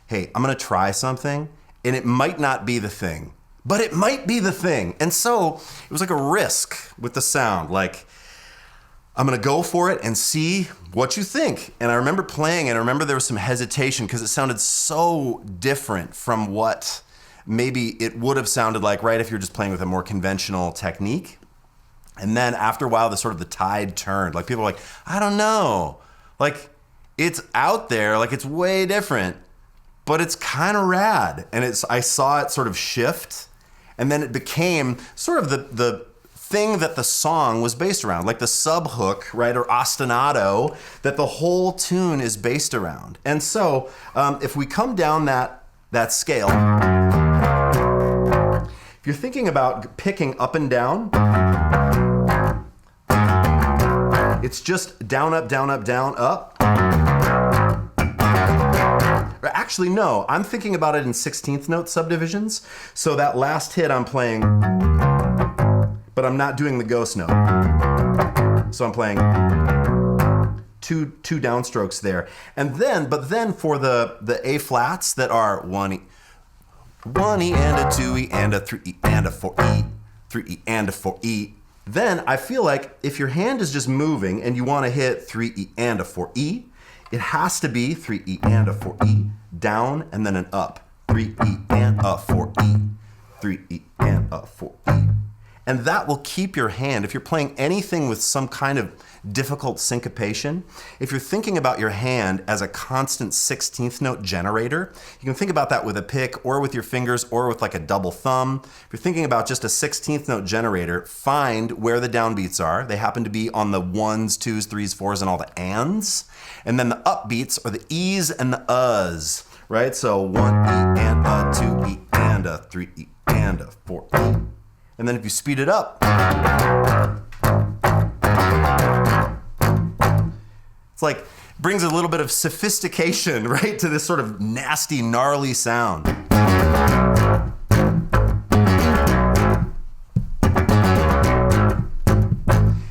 hey, I'm gonna try something, and it might not be the thing, but it might be the thing. And so it was like a risk with the sound, like, I'm gonna go for it and see what you think. And I remember playing, and I remember there was some hesitation because it sounded so different from what maybe it would have sounded like, right, if you're just playing with a more conventional technique. And then after a while, the tide turned. Like people were like, I don't know. Like it's out there, like it's way different, but it's kind of rad. And I saw it sort of shift, and then it became sort of the thing that the song was based around, like the sub hook, right, or ostinato that the whole tune is based around. And so if we come down that scale, if you're thinking about picking up and down, it's just down, up, down, up, down, up. Actually, no, I'm thinking about it in 16th note subdivisions. So that last hit I'm playing, but I'm not doing the ghost note. So I'm playing two downstrokes there. And then, but then for the A flats that are 1E and a 2E and a 3E and a 4E, 3E and a 4E, then I feel like if your hand is just moving and you want to hit 3E and a 4E, it has to be 3E and a 4E, down and then an up. 3E and a 4E, 3E and a 4E. And that will keep your hand, if you're playing anything with some kind of difficult syncopation, if you're thinking about your hand as a constant 16th note generator, you can think about that with a pick or with your fingers or with like a double thumb. If you're thinking about just a 16th note generator, find where the downbeats are. They happen to be on the 1s, 2s, 3s, 4s, and all the ands. And then the upbeats are the E's and the U's, right? So 1E and a 2E and a 3E and a 4E. And then if you speed it up, it's like, brings a little bit of sophistication, right, to this sort of nasty, gnarly sound.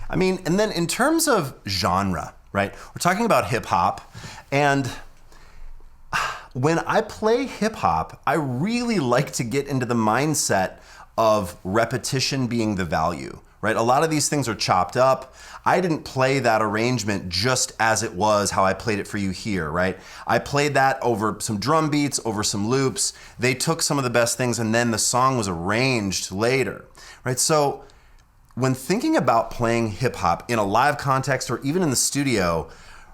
I mean, and then in terms of genre, right, we're talking about hip hop, and when I play hip hop, I really like to get into the mindset of repetition being the value, right? A lot of these things are chopped up. I didn't play that arrangement just as it was how I played it for you here, right? I played that over some drum beats, over some loops. They took some of the best things and then the song was arranged later, right? So when thinking about playing hip hop in a live context or even in the studio,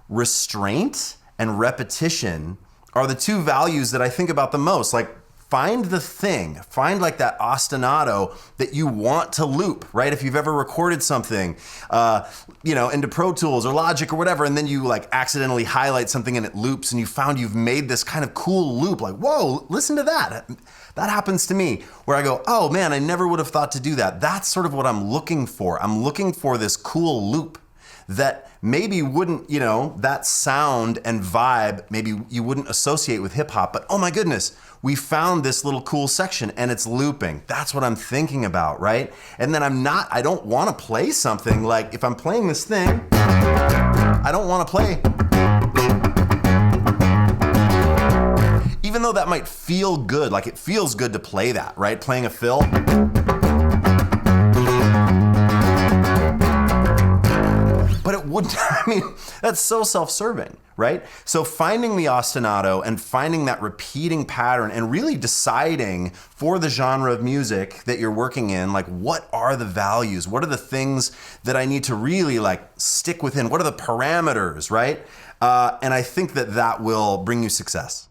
restraint and repetition are the two values that I think about the most. Like, find the thing, find like that ostinato that you want to loop, right? If you've ever recorded something, into Pro Tools or Logic or whatever, and then you like accidentally highlight something and it loops and you found you've made this kind of cool loop, like, whoa, listen to that. That happens to me where I go, oh man, I never would have thought to do that. That's sort of what I'm looking for. I'm looking for this cool loop that maybe wouldn't, that sound and vibe, maybe you wouldn't associate with hip hop, but oh my goodness, we found this little cool section and it's looping. That's what I'm thinking about, right? And then I don't want to play something like, if I'm playing this thing, I don't want to play. Even though that might feel good, like it feels good to play that, right? Playing a fill. But it wouldn't, that's so self-serving, right? So finding the ostinato and finding that repeating pattern and really deciding for the genre of music that you're working in, like, what are the values? What are the things that I need to really like stick within? What are the parameters, right? And I think that will bring you success.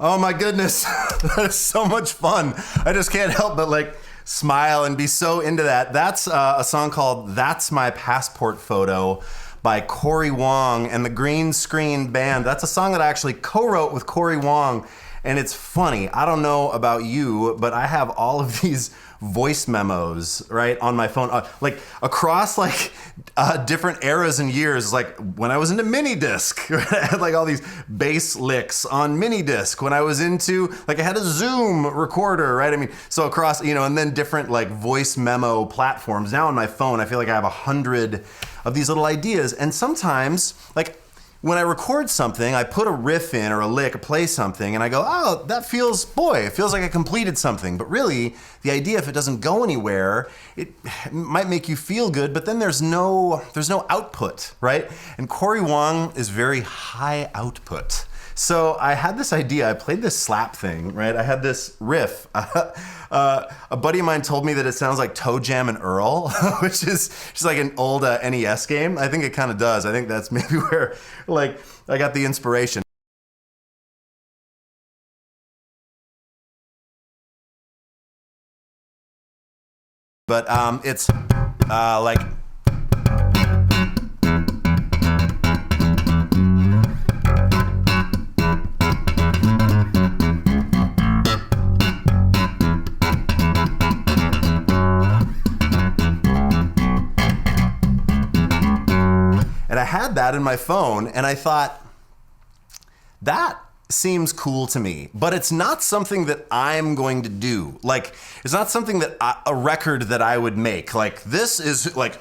Oh my goodness. That is so much fun. I just can't help but like smile and be so into that. That's a song called That's My Passport Photo by Cory Wong and the Green Screen Band. That's a song that I actually co-wrote with Cory Wong. And it's funny, I don't know about you, but I have all of these voice memos, right, on my phone, like across like different eras and years. Like when I was into mini disc, right? I had like all these bass licks on mini disc. When I was into, like I had a Zoom recorder, right? I mean, so across, you know, and then different like voice memo platforms. Now on my phone, I feel like I have 100 of these little ideas. And sometimes, like, when I record something, I put a riff in or a lick, or play something, and I go, oh, that feels, boy, it feels like I completed something. But really, the idea, if it doesn't go anywhere, it might make you feel good, but then there's no output, right? And Cory Wong is very high output. So I had this idea, I played this slap thing, right? I had this riff. A buddy of mine told me that it sounds like Toe Jam and Earl, which is just like an old NES game. I think it kind of does. I think that's maybe where like I got the inspiration. But it's like... And I had that in my phone, and I thought, that seems cool to me, but it's not something that I'm going to do. Like, it's not something that a record that I would make. Like, this is like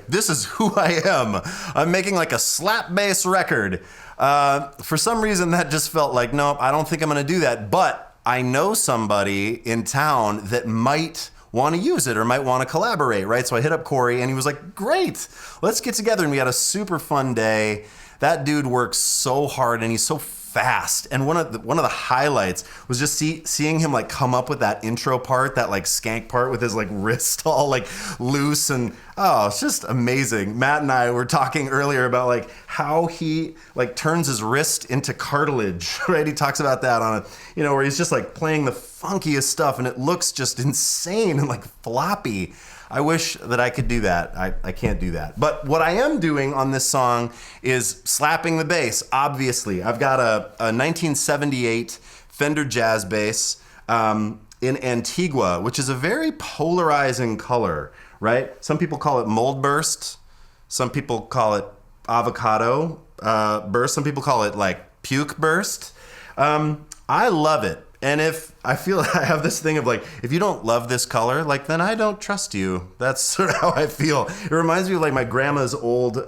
this is who I am. I'm making like a slap bass record. For some reason, that just felt like, nope, I don't think I'm going to do that. But I know somebody in town that might want to use it or might want to collaborate, right? So I hit up Cory and he was like, great, let's get together. And we had a super fun day. That dude works so hard and he's so fast. And one of the highlights was just seeing him like come up with that intro part, that like skank part with his like wrist all like loose, and oh, it's just amazing. Matt and I were talking earlier about like how he like turns his wrist into cartilage, right? He talks about that on a, you know, where he's just like playing the funkiest stuff and it looks just insane and like floppy. I wish that I could do that. I can't do that. But what I am doing on this song is slapping the bass, obviously. I've got a 1978 Fender jazz bass in Antigua, which is a very polarizing color, right? Some people call it mold burst. Some people call it avocado burst. Some people call it like puke burst. I love it. And if I feel I have this thing of like, if you don't love this color, like then I don't trust you. That's sort of how I feel. It reminds me of like my grandma's old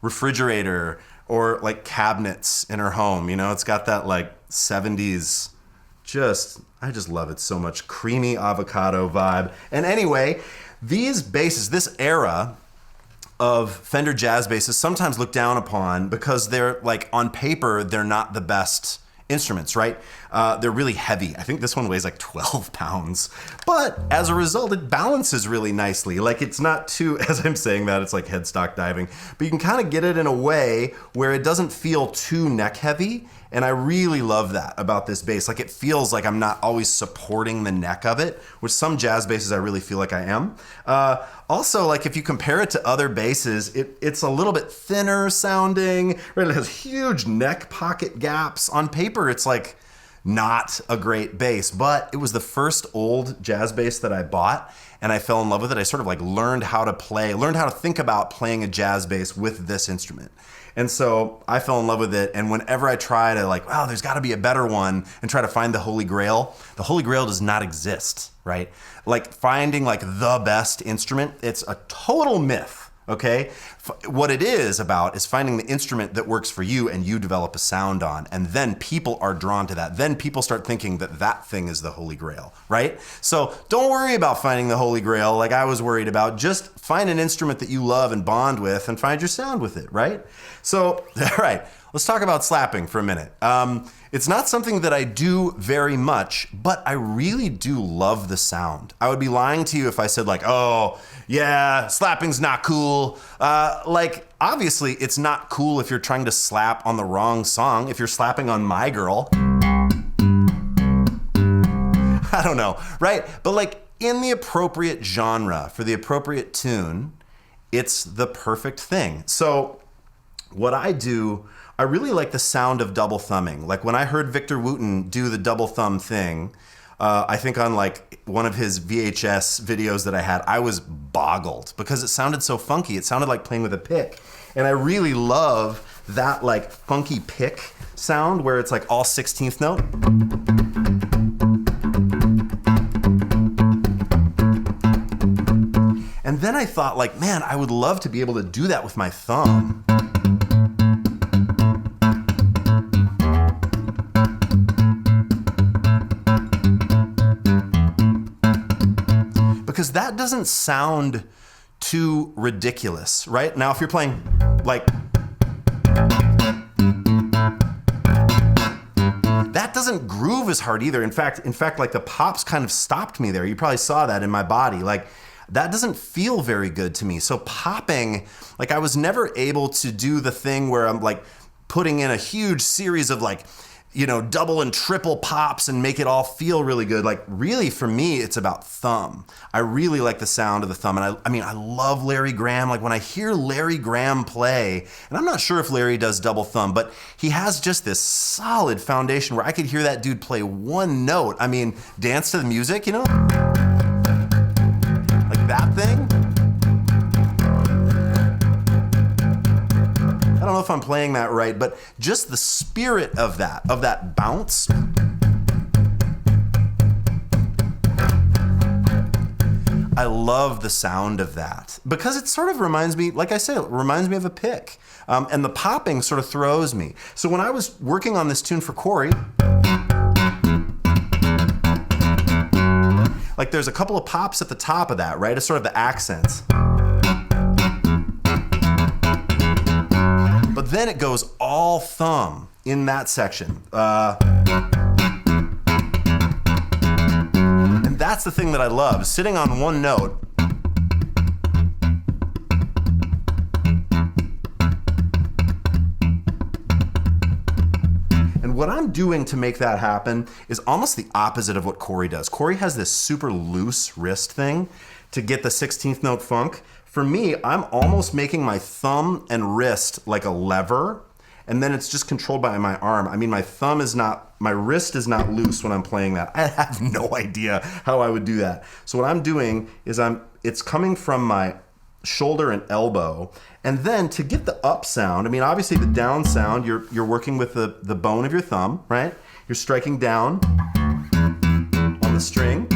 refrigerator or like cabinets in her home. You know, it's got that like 70s, I just love it so much. Creamy avocado vibe. And anyway, these basses, this era of Fender jazz basses sometimes looked down upon because they're like on paper, they're not the best instruments, right? They're really heavy. I think this one weighs like 12 pounds. But as a result, it balances really nicely. Like it's not too, as I'm saying that, it's like headstock diving. But you can kind of get it in a way where it doesn't feel too neck heavy. And I really love that about this bass. Like it feels like I'm not always supporting the neck of it, which some jazz basses I really feel like I am. Also, like if you compare it to other basses, it's a little bit thinner sounding, right? It has huge neck pocket gaps. On paper, it's like not a great bass, but it was the first old jazz bass that I bought and I fell in love with it. I sort of like learned how to think about playing a jazz bass with this instrument. And so I fell in love with it. And whenever I try to like, wow, there's got to be a better one and try to find the Holy Grail does not exist, right? Like finding like the best instrument, it's a total myth, okay? What it is about is finding the instrument that works for you and you develop a sound on. And then people are drawn to that. Then people start thinking that that thing is the Holy Grail, right? So don't worry about finding the Holy Grail like I was worried about. Just find an instrument that you love and bond with and find your sound with it, right? So, all right, let's talk about slapping for a minute. It's not something that I do very much, but I really do love the sound. I would be lying to you if I said like, oh, yeah, slapping's not cool. Like, obviously, it's not cool if you're trying to slap on the wrong song. If you're slapping on My Girl, I don't know, right? But like in the appropriate genre for the appropriate tune, it's the perfect thing. So what I do, I really like the sound of double thumbing. Like when I heard Victor Wooten do the double thumb thing, I think on like one of his VHS videos that I had, I was boggled because it sounded so funky. It sounded like playing with a pick. And I really love that like funky pick sound where it's like all 16th note. And then I thought like, man, I would love to be able to do that with my thumb. Because that doesn't sound too ridiculous, right? Now, if you're playing like, that doesn't groove as hard either. In fact, like the pops kind of stopped me there. You probably saw that in my body. Like that doesn't feel very good to me. So popping, like I was never able to do the thing where I'm like putting in a huge series of like, you know, double and triple pops and make it all feel really good. Like really for me, it's about thumb. I really like the sound of the thumb. And I mean, I love Larry Graham. Like when I hear Larry Graham play, and I'm not sure if Larry does double thumb, but he has just this solid foundation where I could hear that dude play one note. I mean, dance to the music, you know? Like that thing. I don't know if I'm playing that right, but just the spirit of that bounce. I love the sound of that because it sort of reminds me, like I said, it reminds me of a pick. And the popping sort of throws me. So when I was working on this tune for Cory, like there's a couple of pops at the top of that, right? It's sort of the accents. But then it goes all thumb in that section. And that's the thing that I love, sitting on one note. And what I'm doing to make that happen is almost the opposite of what Cory does. Cory has this super loose wrist thing to get the 16th note funk. For me, I'm almost making my thumb and wrist like a lever, and then it's just controlled by my arm. I mean, my wrist is not loose when I'm playing that. I have no idea how I would do that. So what I'm doing is it's coming from my shoulder and elbow, and then to get the up sound, I mean, obviously the down sound, you're working with the bone of your thumb, right? You're striking down on the string.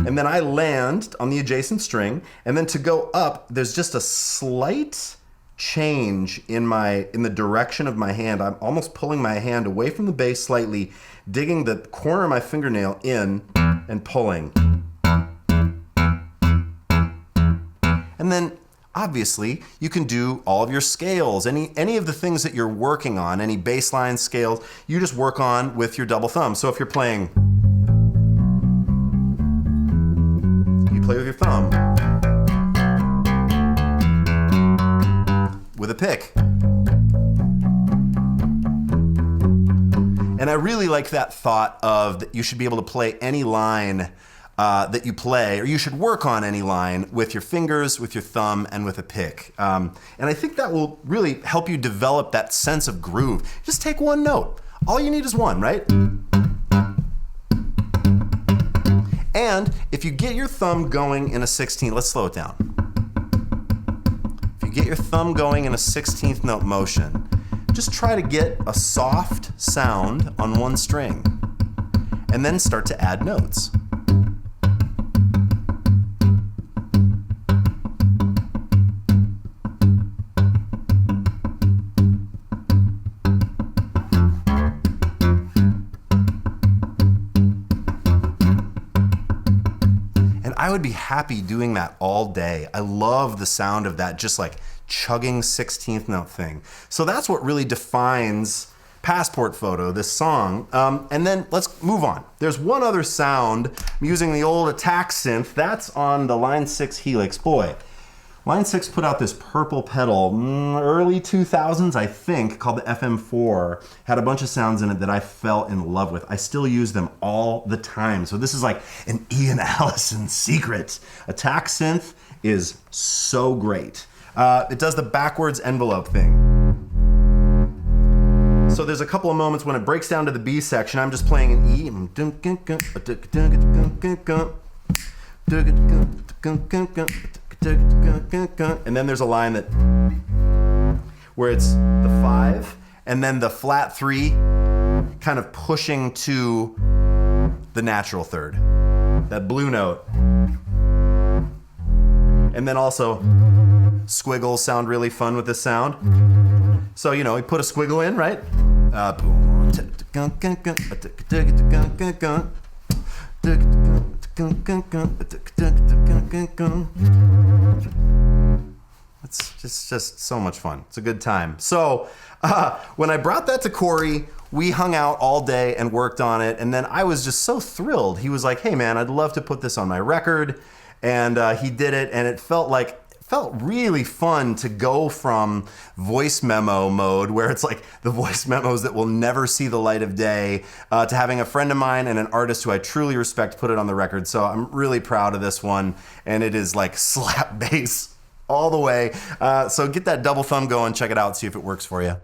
And then I land on the adjacent string, and then to go up, there's just a slight change in the direction of my hand. I'm almost pulling my hand away from the bass slightly, digging the corner of my fingernail in and pulling. And then obviously you can do all of your scales, any of the things that you're working on, any bass line scales, you just work on with your double thumb. So if you're playing, play with your thumb with a pick. And I really like that thought of that you should be able to play any line that you play, or you should work on any line with your fingers, with your thumb, and with a pick. And I think that will really help you develop that sense of groove. Just take one note. All you need is one, right? And if you get your thumb going in a 16th, let's slow it down. If you get your thumb going in a 16th note motion, just try to get a soft sound on one string and then start to add notes. I would be happy doing that all day. I love the sound of that, just like chugging 16th note thing. So that's what really defines Passport Photo, this song. And then let's move on. There's one other sound. I'm using the old Attack synth. That's on the Line 6 Helix. Boy, Line 6 put out this purple pedal, early 2000s, I think, called the FM4. Had a bunch of sounds in it that I fell in love with. I still use them all the time. So this is like an Ian Allison secret. Attack synth is so great. It does the backwards envelope thing. So there's a couple of moments when it breaks down to the B section. I'm just playing an E. And then there's a line that where it's the 5 and then the flat 3 kind of pushing to the natural third, that blue note. And then also squiggles sound really fun with this sound. So, you know, we put a squiggle in, right? It's just so much fun. It's a good time. So when I brought that to Cory, we hung out all day and worked on it. And then I was just so thrilled. He was like, hey man, I'd love to put this on my record. And he did it, and it felt really fun to go from voice memo mode, where it's like the voice memos that will never see the light of day, to having a friend of mine and an artist who I truly respect put it on the record. So I'm really proud of this one, and it is like slap bass all the way. So get that double thumb going, check it out, see if it works for you.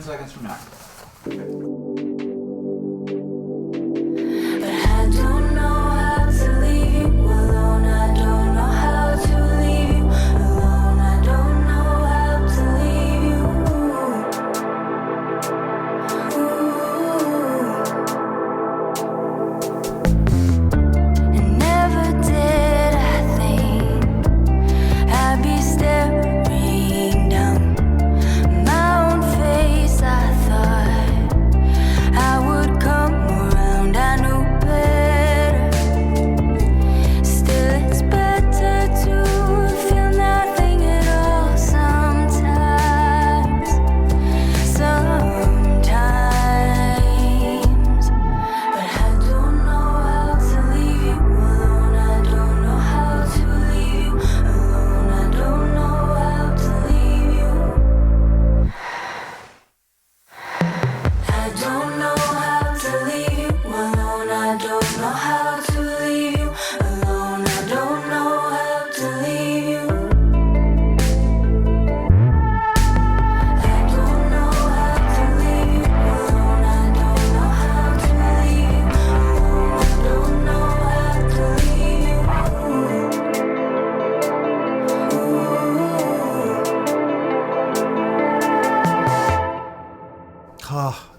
Seconds from now. But I don't know how to leave you alone. I don't know how to leave you alone. I don't know how to leave you. And never did I think I'd be staring down my own face. I thought I would come around. I knew better. Still, it's better to feel nothing at all sometimes. But I don't know how to leave you alone. I don't know how to leave you alone. I don't know how to leave you. I don't know how to leave you alone. I don't know how to leave you alone. I don't know how to leave you. I don't know how to leave you alone. I don't know how to leave you alone. I don't know how to leave you.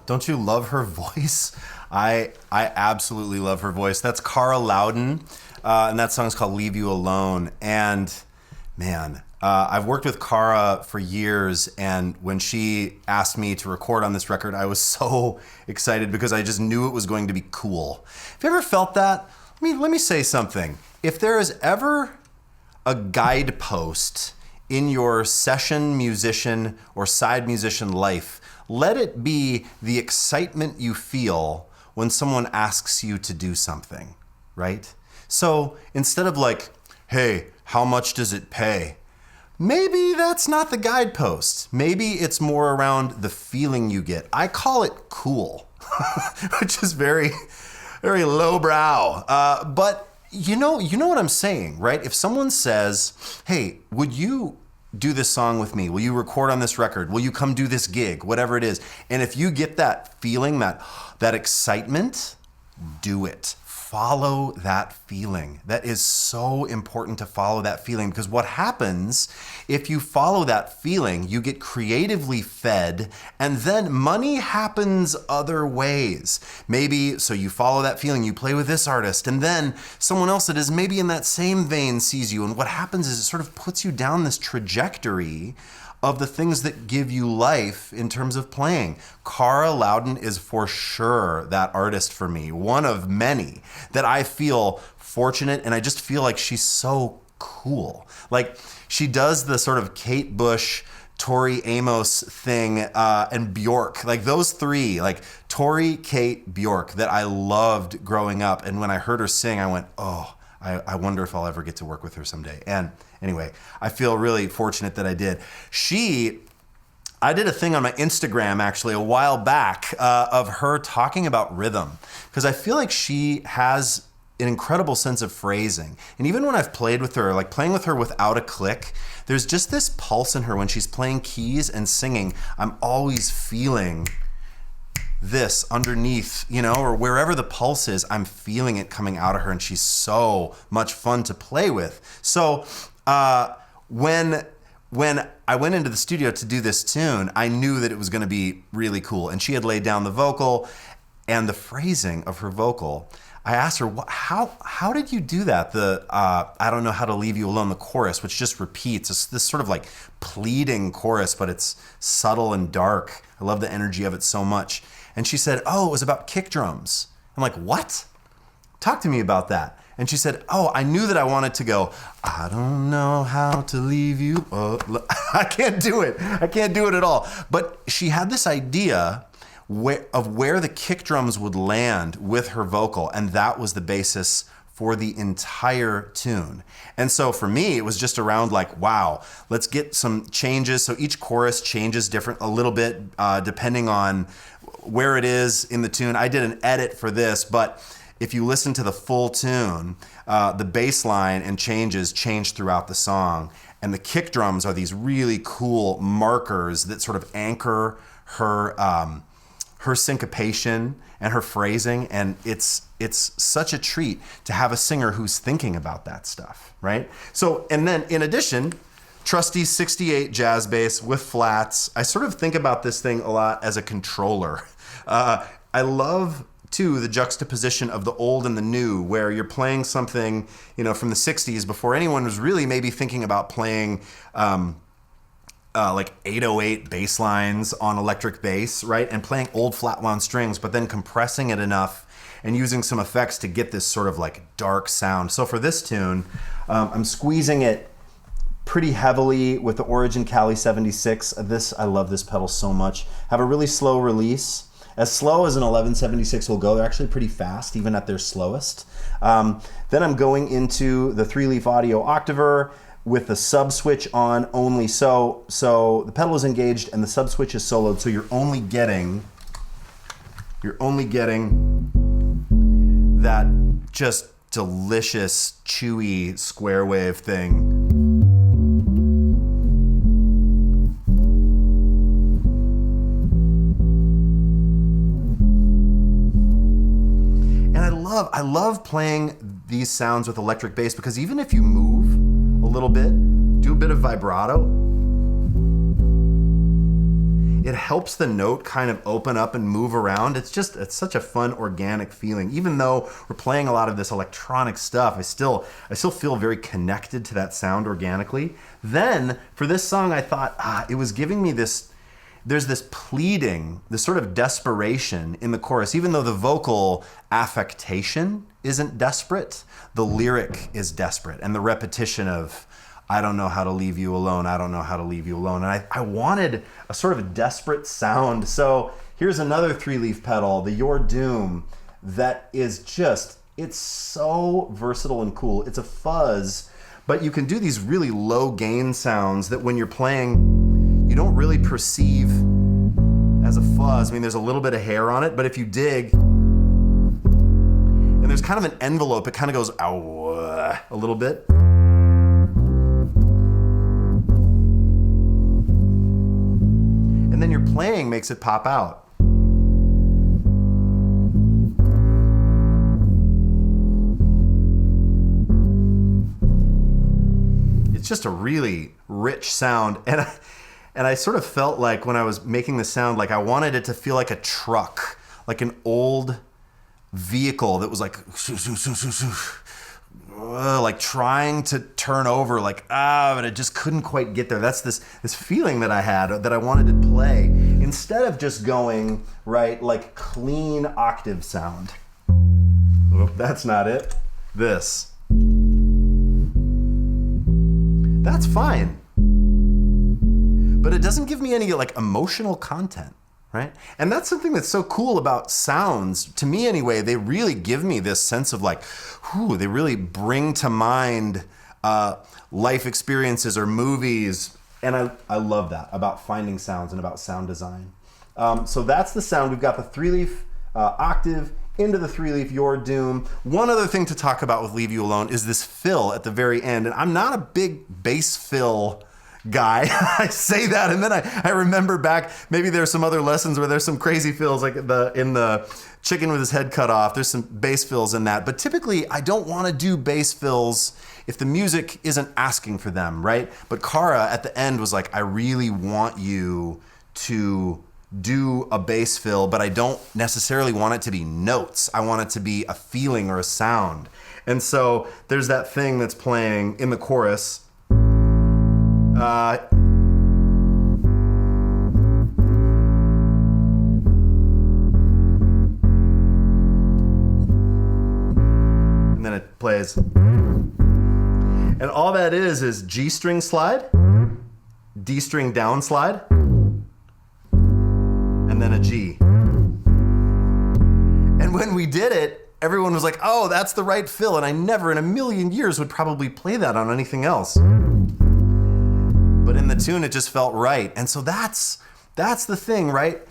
Don't you love her voice? I absolutely love her voice. That's Laudon, and that song's called Leave You Alone. And man, I've worked with Cara for years, and when she asked me to record on this record, I was so excited because I just knew it was going to be cool. Have you ever felt that? Let me say something. If there is ever a guidepost in your session musician or side musician life, let it be the excitement you feel when someone asks you to do something, right? So instead of like, hey, how much does it pay? Maybe that's not the guidepost. Maybe it's more around the feeling you get. I call it cool, which is very, very lowbrow. But you know what I'm saying, right? If someone says, hey, would you do this song with me? Will you record on this record? Will you come do this gig? Whatever it is. And if you get that feeling, that excitement, do it. Follow that feeling. That is so important to follow that feeling, because what happens if you follow that feeling, you get creatively fed, and then money happens other ways. Maybe, so you follow that feeling, you play with this artist, and then someone else that is maybe in that same vein sees you, and what happens is it sort of puts you down this trajectory of the things that give you life in terms of playing. Laudon is for sure that artist for me, one of many that I feel fortunate, and I just feel like she's so cool. Like, she does the sort of Kate Bush Tori Amos thing, and Bjork, like those three, like Tori, Kate, Bjork, that I loved growing up. And when I heard her sing, I went, oh, I wonder if I'll ever get to work with her someday. And anyway, I feel really fortunate that I did. I did a thing on my Instagram actually a while back of her talking about rhythm, because I feel like she has an incredible sense of phrasing. And even when I've played with her, like playing with her without a click, there's just this pulse in her when she's playing keys and singing. I'm always feeling this underneath, or wherever the pulse is, I'm feeling it coming out of her, and she's so much fun to play with. So when I went into the studio to do this tune, I knew that it was going to be really cool. And she had laid down the vocal and the phrasing of her vocal. I asked her, how did you do that? The I don't know how to leave you alone, the chorus, which just repeats. It's this sort of like pleading chorus, but it's subtle and dark. I love the energy of it so much. And she said, oh, it was about kick drums. I'm like, what? Talk to me about that. And she said, oh, I knew that I wanted to go, I don't know how to leave you. I can't do it. I can't do it at all. But she had this idea of where the kick drums would land with her vocal, and that was the basis for the entire tune. And so for me, it was just around like, wow, let's get some changes. So each chorus changes a little bit depending on where it is in the tune. I did an edit for this, but if you listen to the full tune, the bass line and changes change throughout the song. And the kick drums are these really cool markers that sort of anchor her syncopation and her phrasing. And it's such a treat to have a singer who's thinking about that stuff, right? So, and then in addition, trusty 68 jazz bass with flats. I sort of think about this thing a lot as a controller. I love too, the juxtaposition of the old and the new, where you're playing something, from the 60s before anyone was really maybe thinking about playing like 808 bass lines on electric bass, right? And playing old flat wound strings, but then compressing it enough and using some effects to get this sort of like dark sound. So for this tune, I'm squeezing it pretty heavily with the Origin Cali 76. I love this pedal so much. Have a really slow release. As slow as an 1176 will go. They're actually pretty fast, even at their slowest. Then I'm going into the 3-leaf audio octaver with the sub switch on only. So the pedal is engaged and the sub switch is soloed. So you're only getting that just delicious, chewy square wave thing. I love playing these sounds with electric bass, because even if you move a little bit, do a bit of vibrato, it helps the note kind of open up and move around. It's such a fun organic feeling. Even though we're playing a lot of this electronic stuff, I still feel very connected to that sound organically. Then for this song, I thought, it was giving me this, there's this pleading, this sort of desperation in the chorus. Even though the vocal affectation isn't desperate, the lyric is desperate. And the repetition of, I don't know how to leave you alone, I don't know how to leave you alone. And I wanted a sort of a desperate sound. So here's another 3-leaf pedal, the Your Doom, that is just, it's so versatile and cool. It's a fuzz, but you can do these really low gain sounds that when you're playing, you don't really perceive as a fuzz. I mean, there's a little bit of hair on it, but if you dig, and there's kind of an envelope, it kind of goes ow a little bit. And then your playing makes it pop out. It's just a really rich sound. And I sort of felt like when I was making the sound, like I wanted it to feel like a truck, like an old vehicle that was like trying to turn over, but it just couldn't quite get there. That's this feeling that I had that I wanted to play instead of just going right like clean octave sound. Oh, that's not it. This. That's fine. but it doesn't give me any like emotional content, right? And that's something that's so cool about sounds. To me anyway, they really give me this sense of like, whew, they really bring to mind life experiences or movies. And I love that about finding sounds and about sound design. So that's the sound. We've got the 3-leaf octave into the 3-leaf Your Doom. One other thing to talk about with Leave You Alone is this fill at the very end. And I'm not a big bass fill guy. I say that and then I remember back, maybe there's some other lessons where there's some crazy fills like in the Chicken with His Head Cut Off. There's some bass fills in that. But typically I don't want to do bass fills if the music isn't asking for them, right? But Cara at the end was like, I really want you to do a bass fill, but I don't necessarily want it to be notes. I want it to be a feeling or a sound. And so there's that thing that's playing in the chorus. And then it plays. And all that is G string slide, D string down slide, and then a G. And when we did it, everyone was like, oh, that's the right fill. And I never in a million years would probably play that on anything else. But in the tune, it just felt right. And so that's the thing, right?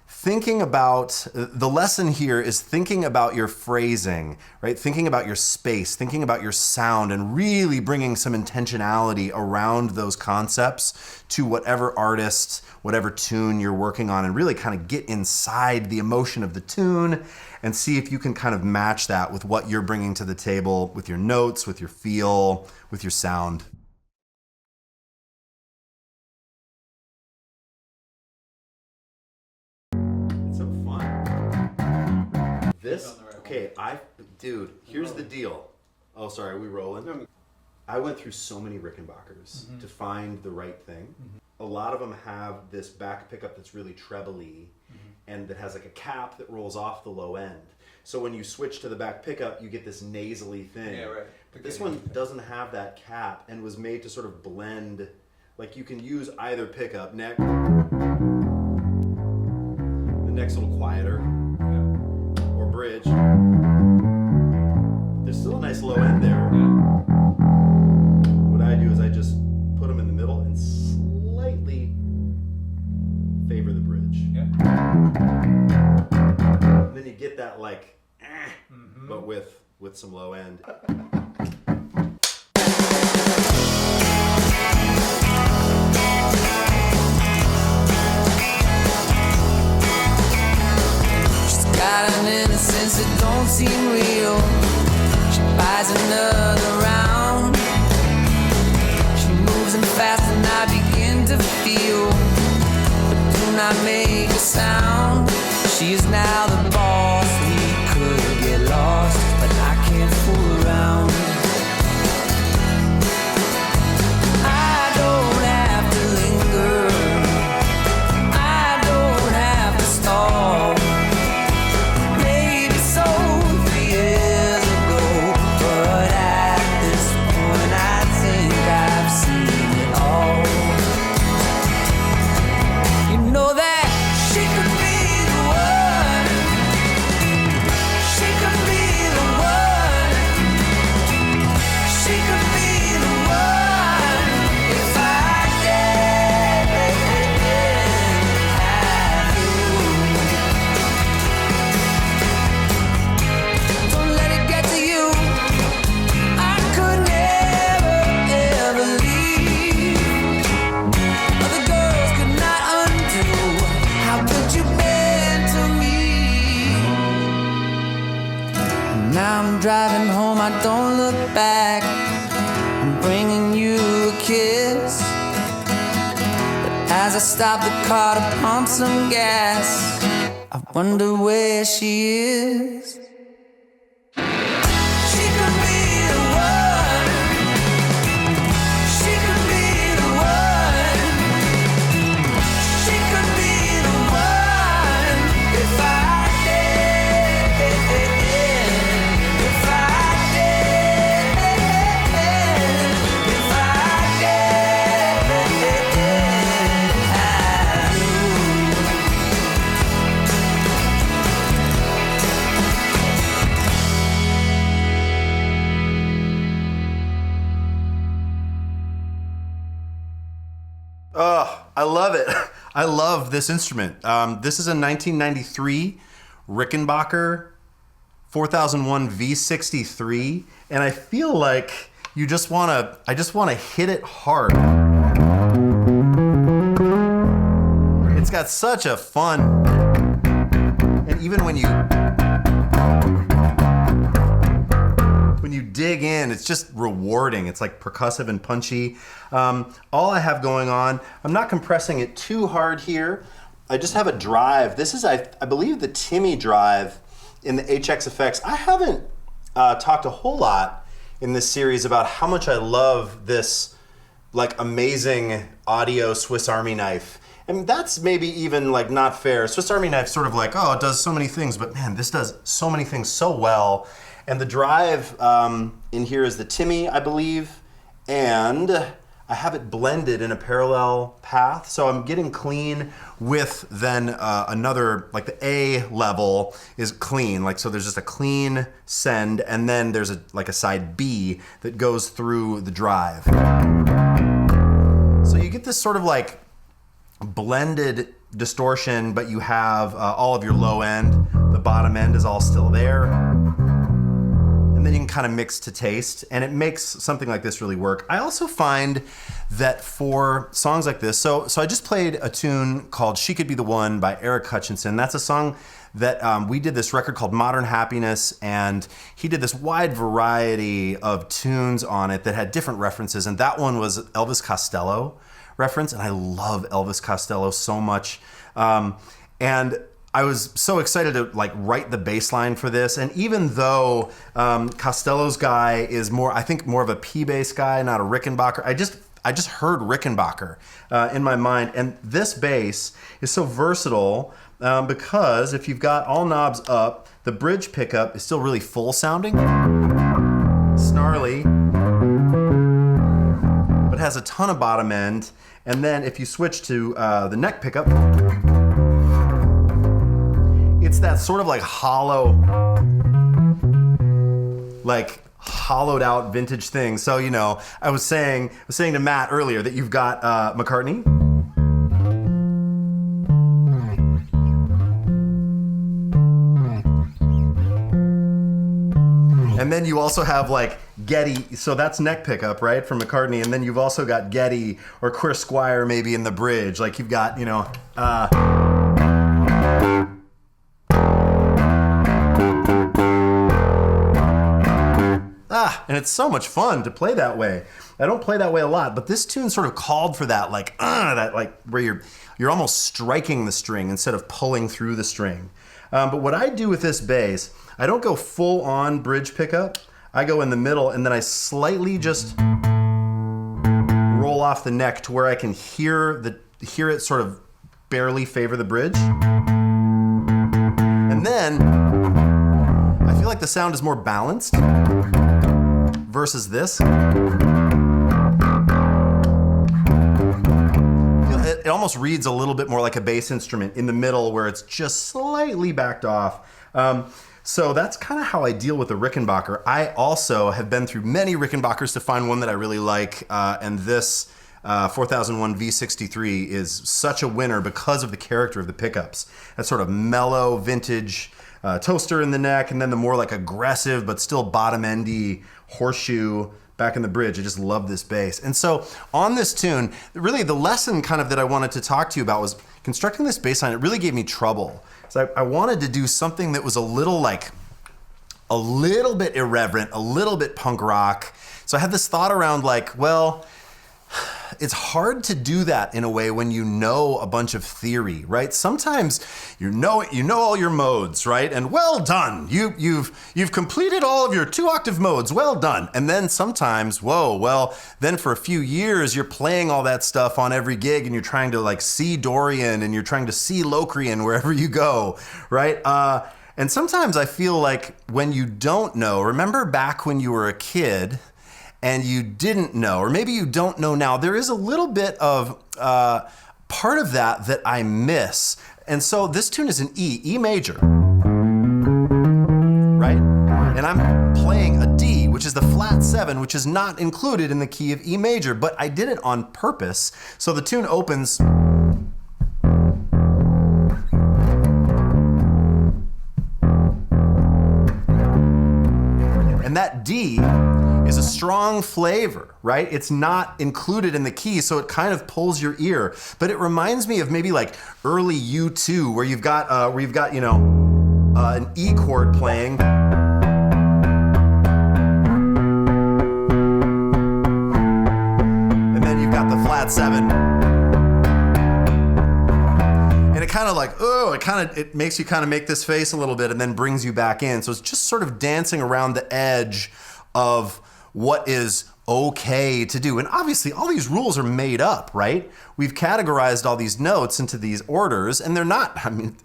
Thinking about, the lesson here is thinking about your phrasing, right? Thinking about your space, thinking about your sound, and really bringing some intentionality around those concepts to whatever artist, whatever tune you're working on, and really kind of get inside the emotion of the tune and see if you can kind of match that with what you're bringing to the table with your notes, with your feel, with your sound. This, okay, dude, here's the deal. Oh, sorry, are we rolling? I went through so many Rickenbackers to find the right thing. A lot of them have this back pickup that's really trebly and that has like a cap that rolls off the low end. So when you switch to the back pickup, you get this nasally thing. Yeah, right. But this one doesn't have that cap and was made to sort of blend, like you can use either pickup, neck, the neck's a little quieter. Bridge. There's still a nice low end there. What I do is I just put them in the middle and slightly favor the bridge. And then you get that like, but with some low end. Got an innocence that don't seem real. She buys another round. She moves in fast and I begin to feel, but do not make a sound. She is now the boss. We could get lost, but I can't fool around. I don't have to linger. I don't have to stall. Driving home, I don't look back. I'm bringing you a kiss, but as I stop the car to pump some gas, I wonder where she is. She could be the one. She could be the one. She could be the one if I love it. I love this instrument. This is a 1993 Rickenbacker 4001 V63, and I feel like I just want to hit it hard. It's got such a fun, and even when you dig in, it's just rewarding. It's like percussive and punchy. All I have going on, I'm not compressing it too hard here. I just have a drive. This is, I believe, the Timmy drive in the HX Effects. I haven't talked a whole lot in this series about how much I love this like amazing audio Swiss Army knife. And that's maybe even like not fair. Swiss Army knife sort of like, oh, it does so many things, but man, this does so many things so well. And the drive in here is the Timmy, I believe, and I have it blended in a parallel path. So I'm getting clean with then another, like the A level is clean. Like, so there's just a clean send, and then there's a side B that goes through the drive. So you get this sort of like blended distortion, but you have all of your low end. The bottom end is all still there. And then you can kind of mix to taste, and it makes something like this really work. I also find that for songs like this, so I just played a tune called She Could Be the One by Eric Hutchinson. That's a song that we did this record called Modern Happiness, and he did this wide variety of tunes on it that had different references, and that one was Elvis Costello reference, and I love Elvis Costello so much. And I was so excited to like write the bass line for this, and even though Costello's guy is more, I think more of a P bass guy, not a Rickenbacker, I just heard Rickenbacker in my mind, and this bass is so versatile because if you've got all knobs up, the bridge pickup is still really full sounding, snarly, but has a ton of bottom end, and then if you switch to the neck pickup, it's that sort of like hollow, like hollowed out vintage thing. So, you know, I was saying to Matt earlier that you've got McCartney. And then you also have like Getty, so that's neck pickup, right, from McCartney. And then you've also got Getty or Chris Squire maybe in the bridge. Like you've got, you know, and it's so much fun to play that way. I don't play that way a lot, but this tune sort of called for that, like, that like where you're almost striking the string instead of pulling through the string. But what I do with this bass, I don't go full on bridge pickup. I go in the middle, and then I slightly just roll off the neck to where I can hear it sort of barely favor the bridge. And then I feel like the sound is more balanced versus this. It almost reads a little bit more like a bass instrument in the middle where it's just slightly backed off. So that's kind of how I deal with the Rickenbacker. I also have been through many Rickenbackers to find one that I really like, and this 4001 V63 is such a winner because of the character of the pickups. That sort of mellow vintage toaster in the neck, and then the more like aggressive but still bottom-endy horseshoe back in the bridge. I just love this bass. And so on this tune, really the lesson kind of that I wanted to talk to you about was constructing this bass line. It really gave me trouble. So I wanted to do something that was a little bit irreverent, a little bit punk rock. So I had this thought around like, well, it's hard to do that in a way when you know a bunch of theory, right? Sometimes you know all your modes, right? And well done. You've completed all of your 2-octave modes. Well done. And then sometimes, then for a few years you're playing all that stuff on every gig, and you're trying to like see Dorian, and you're trying to see Locrian wherever you go, right? And sometimes I feel like when you don't know, remember back when you were a kid and you didn't know, or maybe you don't know now, there is a little bit of part of that I miss. And so this tune is an E major, right? and I'm playing a D, which is the flat 7, which is not included in the key of E major, but I did it on purpose. So the tune opens. And that D is a strong flavor, right? It's not included in the key, so it kind of pulls your ear. But it reminds me of maybe like early U2, where you've got you know, an E chord playing. And then you've got the flat 7. And it kind of like, it makes you kind of make this face a little bit and then brings you back in. So it's just sort of dancing around the edge of what is okay to do. And obviously all these rules are made up, right? We've categorized all these notes into these orders, and they're not, I mean,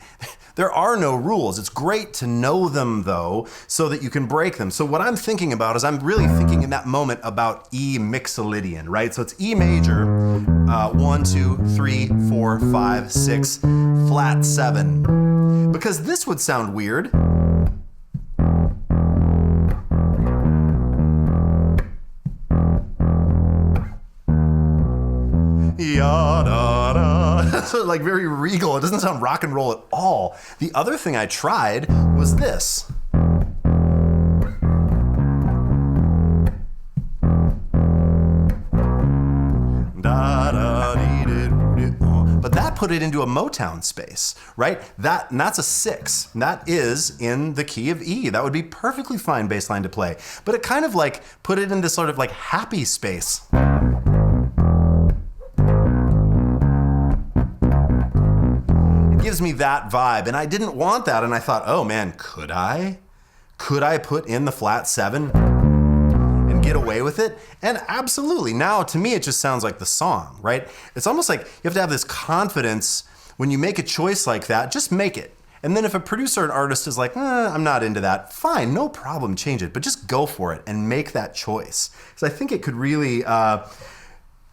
there are no rules. It's great to know them though, so that you can break them. So what I'm thinking about is I'm really thinking in that moment about E mixolydian, right? So it's E major, 1, 2, 3, 4, 5, 6, flat 7. Because this would sound weird. So like very regal. It doesn't sound rock and roll at all. The other thing I tried was this. But that put it into a Motown space, right? And that's a 6. And that is in the key of E. That would be perfectly fine bass line to play. But it kind of like put it into sort of like happy space. Gives me that vibe, and I didn't want that, and I thought, oh man, could I put in the flat 7 and get away with it? And absolutely. Now to me it just sounds like the song, right? It's almost like you have to have this confidence when you make a choice like that. Just make it. And then if a producer or artist is like, I'm not into that, fine, no problem, change it, but just go for it and make that choice. Because I think it could really,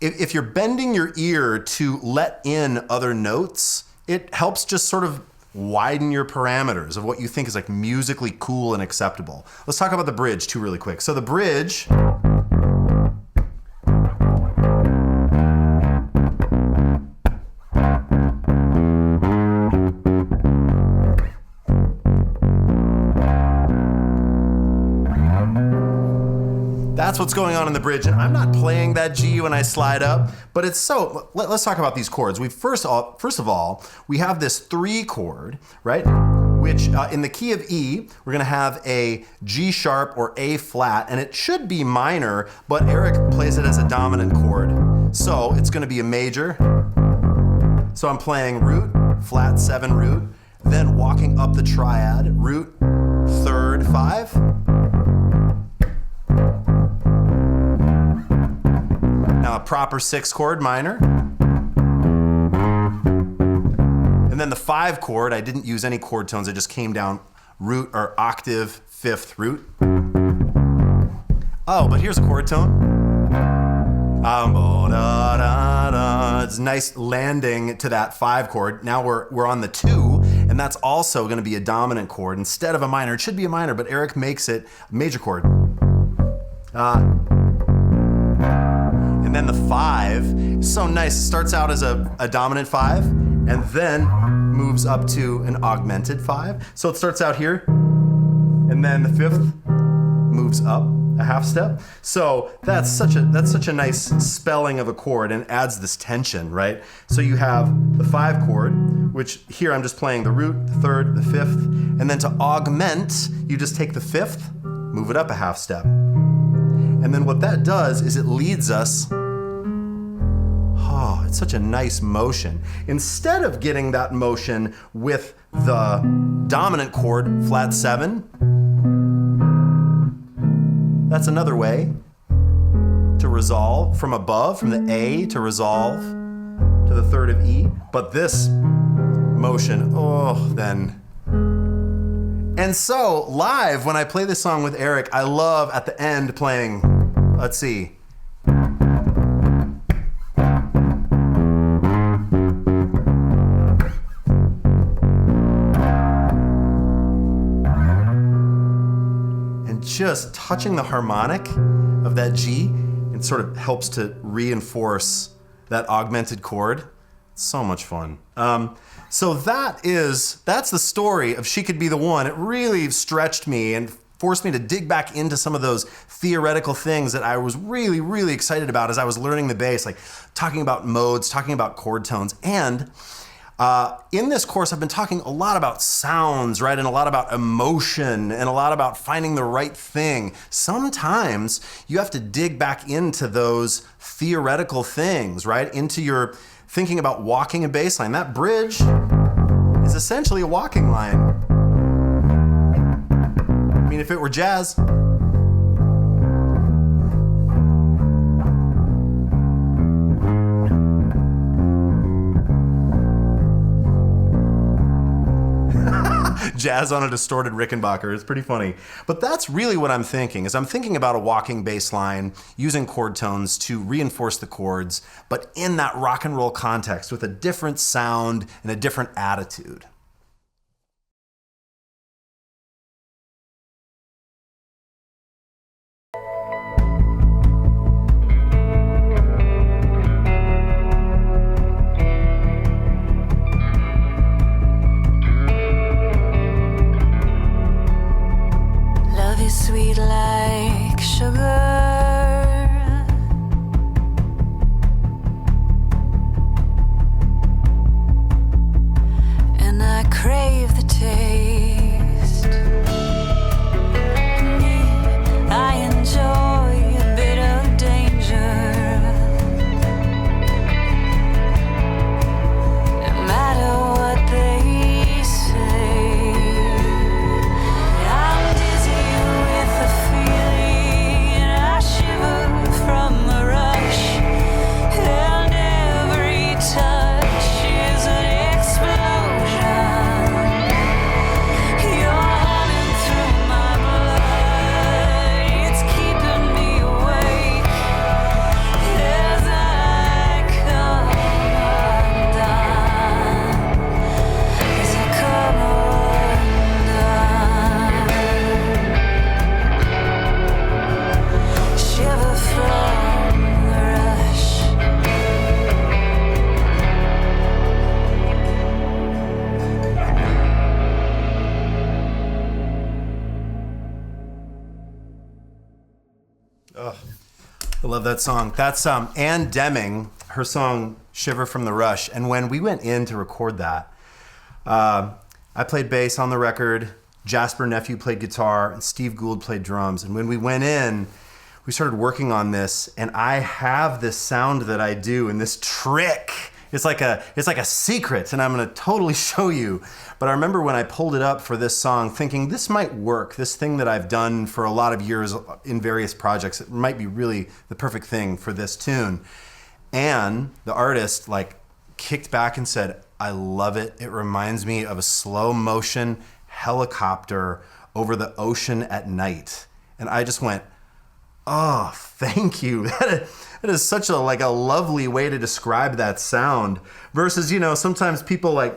if you're bending your ear to let in other notes, it helps just sort of widen your parameters of what you think is like musically cool and acceptable. Let's talk about the bridge too really quick. So the bridge, that's what's going on in the bridge, and I'm not playing that G when I slide up, but it's so, let's talk about these chords. First of all, we have this 3 chord, right? Which in the key of E, we're gonna have a G sharp or A flat, and it should be minor, but Eric plays it as a dominant chord. So it's gonna be a major. So I'm playing root, flat 7 root, then walking up the triad, root, 3rd, 5. Now a proper 6 chord minor. And then the 5 chord, I didn't use any chord tones, I just came down root or octave, 5th root. Oh, but here's a chord tone. It's nice landing to that 5 chord. Now we're on the 2, and that's also gonna be a dominant chord instead of a minor. It should be a minor, but Eric makes it a major chord. And then the 5 is so nice. It starts out as a dominant 5 and then moves up to an augmented 5. So it starts out here, and then the 5th moves up a half step. So that's such a nice spelling of a chord and adds this tension, right? So you have the 5 chord, which here I'm just playing the root, the 3rd, the 5th, and then to augment, you just take the 5th, move it up a half step. And then what that does is it leads us, it's such a nice motion. Instead of getting that motion with the dominant chord, flat 7, that's another way to resolve from above, from the A to resolve to the 3rd of E. But this motion, then. And so live, when I play this song with Eric, I love at the end playing, let's see. And and just touching the harmonic of that G, it sort of helps to reinforce that augmented chord. It's so much fun. So that's the story of She Could Be the One. It really stretched me and forced me to dig back into some of those theoretical things that I was really, really excited about as I was learning the bass, like talking about modes, talking about chord tones. And in this course, I've been talking a lot about sounds, right? And a lot about emotion and a lot about finding the right thing. Sometimes you have to dig back into those theoretical things, right? Into your thinking about walking a bass line. That bridge is essentially a walking line. I mean, if it were jazz. Jazz on a distorted Rickenbacker. It's pretty funny. But that's really what I'm thinking, is I'm thinking about a walking bass line using chord tones to reinforce the chords, but in that rock and roll context with a different sound and a different attitude. Sweet like sugar, and I crave the taste. I enjoy a bit of danger, no matter what they say. I shiver from the rush, and every touch is an explosion. You're running through my blood, it's keeping me awake as I come undone, as I come undone. Shiver from the rush. I love that song. That's Ann Deming, her song Shiver from the Rush. And when we went in to record that, I played bass on the record, Jasper Nephew played guitar, and Steve Gould played drums. And when we went in, we started working on this, and I have this sound that I do and this trick. It's like a secret, and I'm gonna totally show you. But I remember when I pulled it up for this song thinking this might work, this thing that I've done for a lot of years in various projects, it might be really the perfect thing for this tune. And the artist kicked back and said, I love it. It reminds me of a slow motion helicopter over the ocean at night. And I just went, oh, thank you. That is such a lovely way to describe that sound. Versus, sometimes people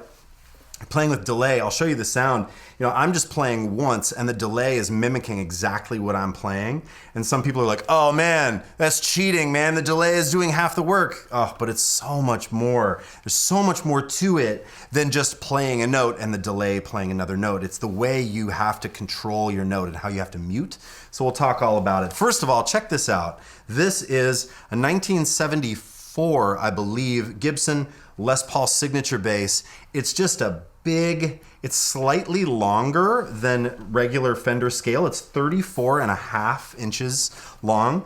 playing with delay. I'll show you the sound. I'm just playing once and the delay is mimicking exactly what I'm playing. And some people are like, oh man, that's cheating, man. The delay is doing half the work. Oh, but it's so much more. There's so much more to it than just playing a note and the delay playing another note. It's the way you have to control your note and how you have to mute. So we'll talk all about it. First of all, check this out. This is a 1974, I believe, Gibson Les Paul signature bass. It's just a big, it's slightly longer than regular Fender scale. It's 34.5 inches long,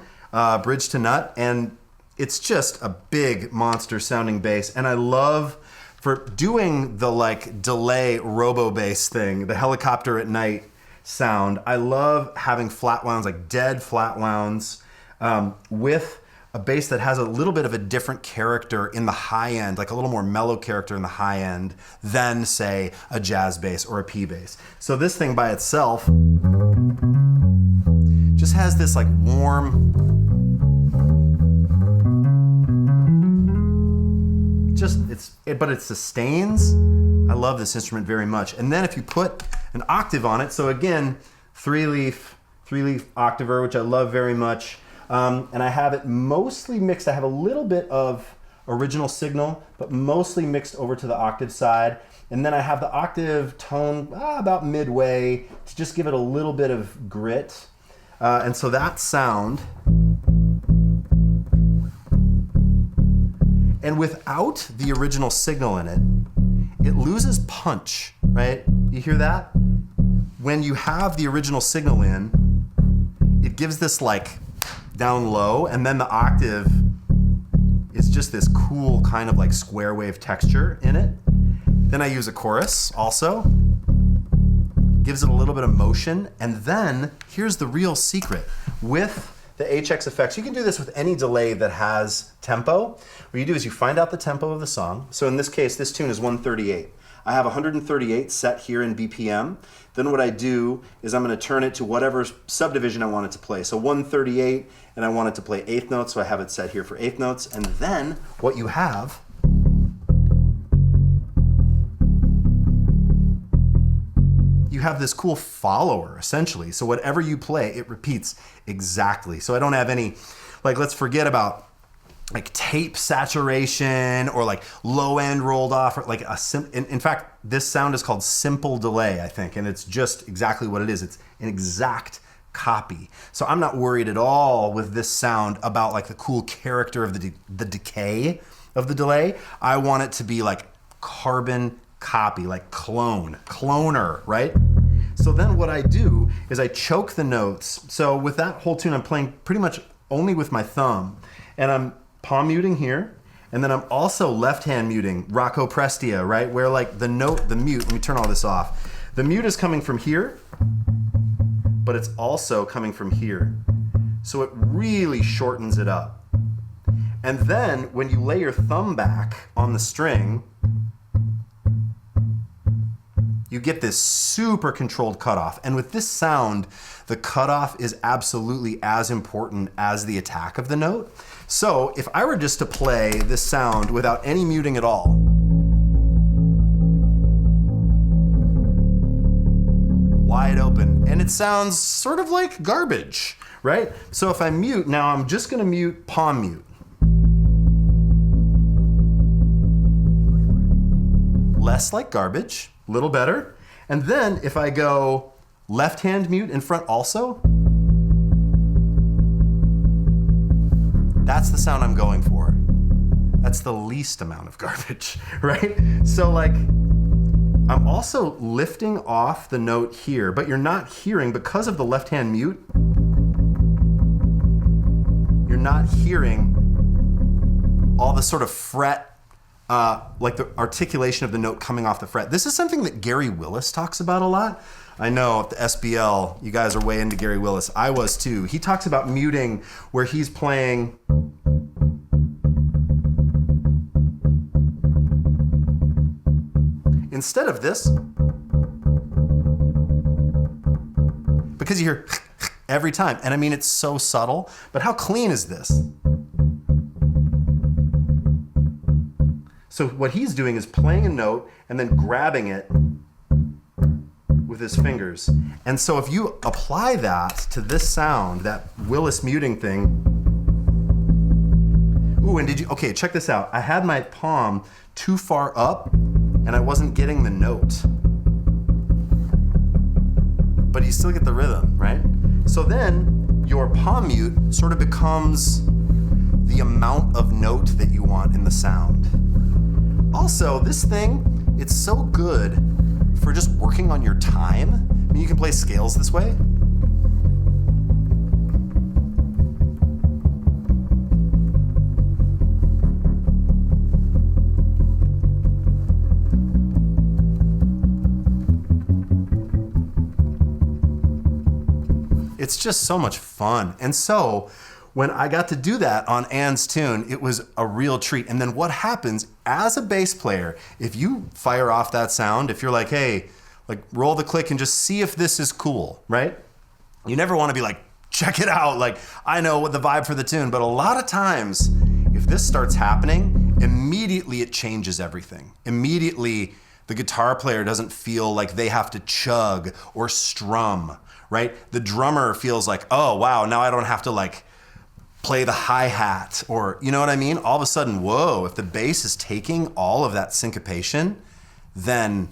bridge to nut, and it's just a big monster sounding bass. And I love, for doing the delay robo bass thing, the helicopter at night sound, I love having flat wounds, dead flat wounds, with a bass that has a little bit of a different character in the high end, a little more mellow character in the high end than, say, a jazz bass or a P bass. So this thing by itself just has this warm, but it sustains. I love this instrument very much. And then if you put an octave on it, so again, 3 leaf 3-leaf octaver, which I love very much. And I have it mostly mixed. I have a little bit of original signal, but mostly mixed over to the octave side. And then I have the octave tone about midway to just give it a little bit of grit. And so that sound, and without the original signal in it, it loses punch, right? You hear that? When you have the original signal in, it gives this like down low, and then the octave is just this cool kind of like square wave texture in it. Then I use a chorus also, gives it a little bit of motion, and then here's the real secret. With the HX effects, you can do this with any delay that has tempo. What you do is you find out the tempo of the song. So in this case, this tune is 138. I have 138 set here in BPM. Then what I do is I'm going to turn it to whatever subdivision I want it to play. So 138, and I want it to play eighth notes, so I have it set here for eighth notes. And then what you have this cool follower, essentially. So whatever you play, it repeats exactly. So I don't have any, like, let's forget about like tape saturation or like low end rolled off, or like in fact, this sound is called simple delay, I think, and it's just exactly what it is. It's an exact copy. So I'm not worried at all with this sound about like the cool character of the decay of the delay. I want it to be like carbon copy, like cloner, right? So then what I do is I choke the notes. So with that whole tune, I'm playing pretty much only with my thumb, and I'm palm muting here, and then I'm also left hand muting, Rocco Prestia, right? Where like the note, the mute, let me turn all this off. The mute is coming from here, but it's also coming from here. So it really shortens it up. And then when you lay your thumb back on the string, you get this super controlled cutoff. And with this sound, the cutoff is absolutely as important as the attack of the note. So if I were just to play this sound without any muting at all, wide open, and it sounds sort of like garbage, right? So if I mute, now I'm just gonna mute palm mute. Less like garbage, a little better. And then if I go left hand mute in front also, that's the sound I'm going for. That's the least amount of garbage, right? So like, I'm also lifting off the note here, but you're not hearing, because of the left hand mute, you're not hearing all the sort of fret, like the articulation of the note coming off the fret. This is something that Gary Willis talks about a lot. I know at the SBL, you guys are way into Gary Willis. I was too. He talks about muting where he's playing instead of this, because you hear every time. And I mean, it's so subtle, but how clean is this? So what he's doing is playing a note and then grabbing it with his fingers. And so if you apply that to this sound, that Willis muting thing, ooh, and okay, check this out. I had my palm too far up and I wasn't getting the note. But you still get the rhythm, right? So then your palm mute sort of becomes the amount of note that you want in the sound. Also, this thing, it's so good for just working on your time. I mean, you can play scales this way. It's just so much fun. And so when I got to do that on Ann's tune, it was a real treat. And then what happens as a bass player, if you fire off that sound, if you're like, hey, like roll the click and just see if this is cool, right? You never want to be like, check it out. Like, I know what the vibe for the tune, but a lot of times, if this starts happening, immediately it changes everything. Immediately, The guitar player doesn't feel like they have to chug or strum, right? The drummer feels like, oh, wow, now I don't have to like play the hi-hat or, you know what I mean? All of a sudden, whoa, if the bass is taking all of that syncopation, then,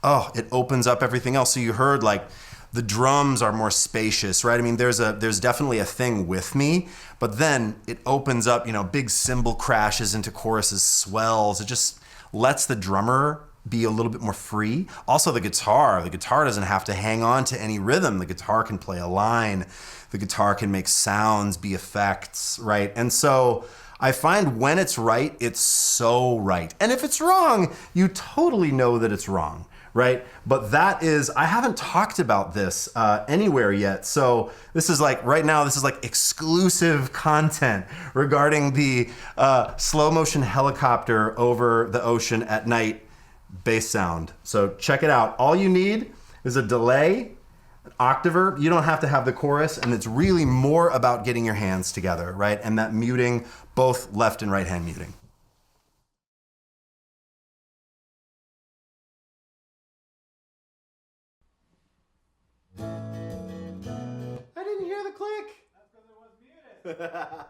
oh, it opens up everything else. So you heard like the drums are more spacious, right? I mean, there's definitely a thing with me, but then it opens up, you know, big cymbal crashes into choruses, swells. It just lets the drummer be a little bit more free. Also the guitar doesn't have to hang on to any rhythm. The guitar can play a line. The guitar can make sounds, be effects, right? And so I find when it's right, it's so right. And if it's wrong, you totally know that it's wrong, right? But that is, I haven't talked about this anywhere yet. So this is like, right now, this is like exclusive content regarding the slow motion helicopter over the ocean at night bass sound. So check it out. All you need is a delay, an octaver. You don't have to have the chorus, and it's really more about getting your hands together, right? And that muting, both left and right hand muting. I didn't hear the click. That's because it was muted.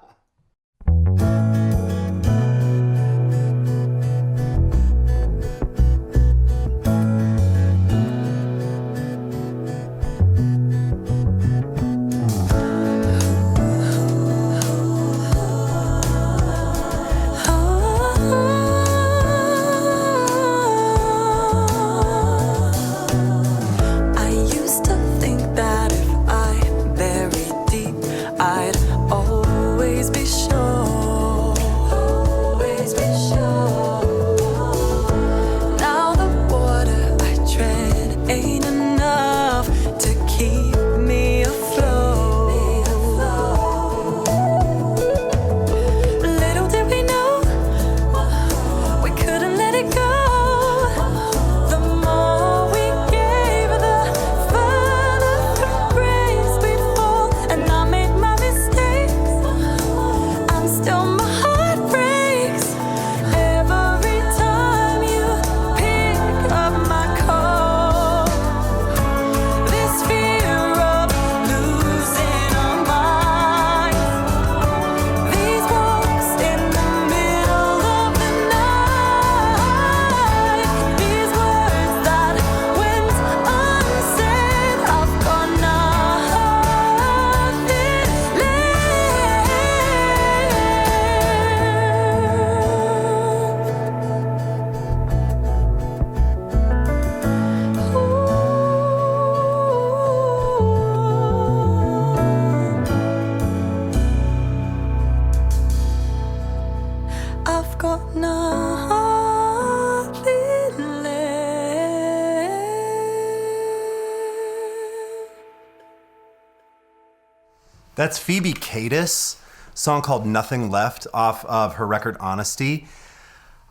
That's Phoebe Cadis, song called Nothing Left off of her record Honesty.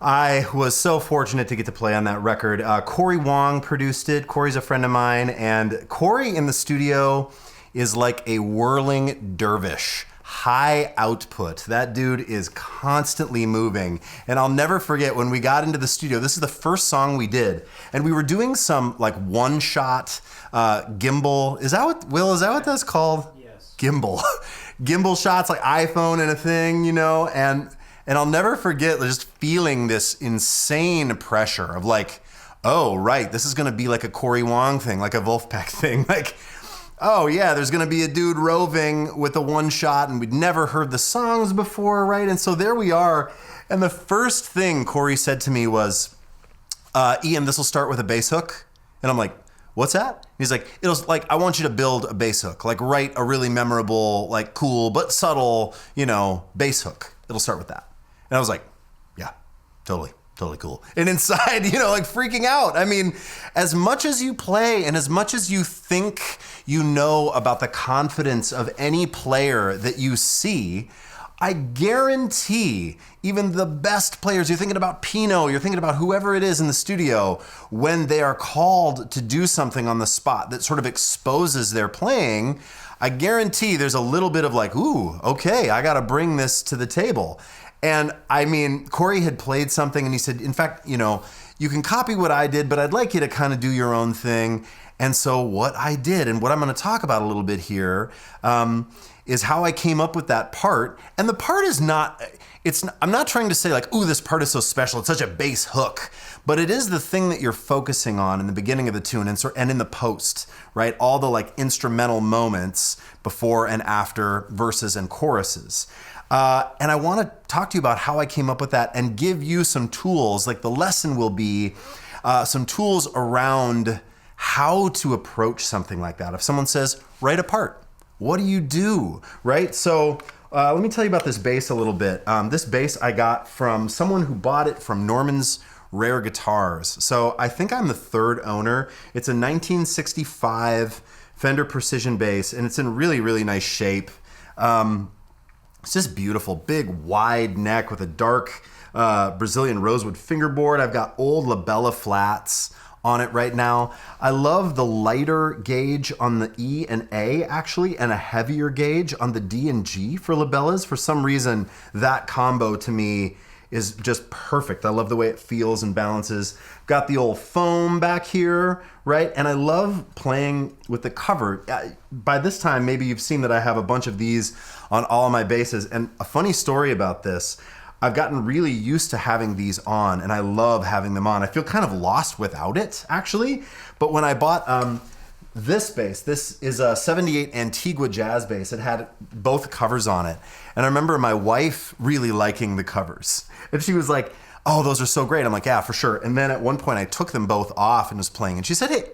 I was so fortunate to get to play on that record. Cory Wong produced it. Cory's a friend of mine, and Cory in the studio is like a whirling dervish. High output. That dude is constantly moving. And I'll never forget when we got into the studio, this is the first song we did, and we were doing some like one-shot gimbal. Is that what that's called? Gimbal shots, like iPhone and a thing, you know, and I'll never forget just feeling this insane pressure of like, oh, right, this is going to be like a Cory Wong thing, like a Wolfpack thing. Like, oh yeah, there's going to be a dude roving with a one shot and we'd never heard the songs before, right? And so there we are. And the first thing Cory said to me was, Ian, this will start with a bass hook. And I'm like, what's that? He's like, I want you to build a bass hook, like write a really memorable, like cool, but subtle, you know, bass hook. It'll start with that. And I was like, yeah, totally cool. And inside, you know, like freaking out. I mean, as much as you play and as much as you think you know about the confidence of any player that you see, I guarantee even the best players, you're thinking about Pino, you're thinking about whoever it is in the studio, when they are called to do something on the spot that sort of exposes their playing, I guarantee there's a little bit of like, ooh, okay, I got to bring this to the table. And I mean, Cory had played something and he said, in fact, you know, you can copy what I did, but I'd like you to kind of do your own thing. And so what I did, and what I'm going to talk about a little bit here, is how I came up with that part. And the part is not, I'm not trying to say like, ooh, this part is so special. It's such a bass hook. But it is the thing that you're focusing on in the beginning of the tune and in the post, right? All the like instrumental moments before and after verses and choruses. And I want to talk to you about how I came up with that and give you some tools. Like the lesson will be some tools around how to approach something like that. If someone says, write a part, what do you do, right? So let me tell you about this bass a little bit. This bass I got from someone who bought it from Norman's Rare Guitars. So I think I'm the third owner. It's a 1965 Fender Precision bass, and it's in really, really nice shape. It's just beautiful, big, wide neck with a dark Brazilian rosewood fingerboard. I've got old labella flats on it right now. I love the lighter gauge on the E and A actually, and a heavier gauge on the D and G for labellas. For some reason, that combo to me is just perfect. I love the way it feels and balances. Got the old foam back here, right? And I love playing with the cover. By this time, maybe you've seen that I have a bunch of these on all of my basses. And a funny story about this, I've gotten really used to having these on, and I love having them on. I feel kind of lost without it, actually. But when I bought this bass, this is a 78 Antigua jazz bass. It had both covers on it. And I remember my wife really liking the covers. And she was like, oh, those are so great. I'm like, yeah, for sure. And then at one point I took them both off and was playing. And she said, hey,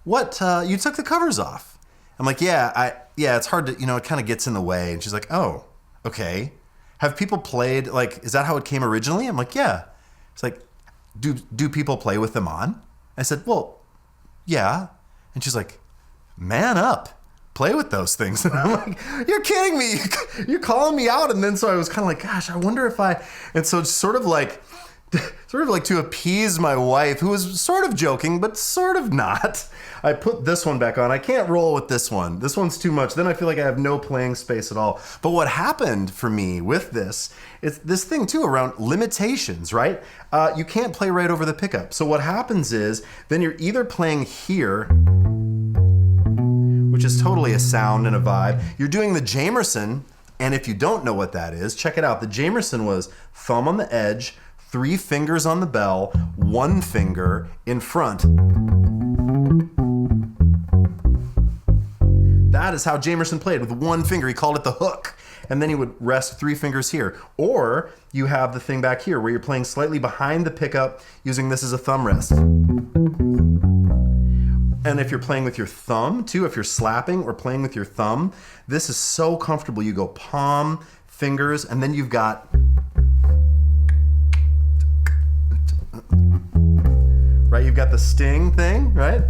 what, you took the covers off? I'm like, yeah, it's hard to, it kind of gets in the way. And she's like, oh, okay. Have people played, like, is that how it came originally? I'm like, yeah. It's like, do people play with them on? I said, well, yeah. And she's like, man up, play with those things. And I'm like, you're kidding me. You're calling me out. And then so I was kind of like, gosh, I wonder if and so it's sort of like to appease my wife, who was sort of joking, but sort of not. I put this one back on. I can't roll with this one. This one's too much. Then I feel like I have no playing space at all. But what happened for me with this, it's this thing too around limitations, right? You can't play right over the pickup. So what happens is then you're either playing here, which is totally a sound and a vibe. You're doing the Jamerson, and if you don't know what that is, check it out. The Jamerson was thumb on the edge, 3 fingers on the bell, 1 finger in front. That is how Jamerson played, with 1 finger. He called it the hook. And then he would rest 3 fingers here. Or you have the thing back here where you're playing slightly behind the pickup using this as a thumb rest. And if you're playing with your thumb too, if you're slapping or playing with your thumb, this is so comfortable. You go palm, fingers, and then you've got, right? You've got the sting thing, right?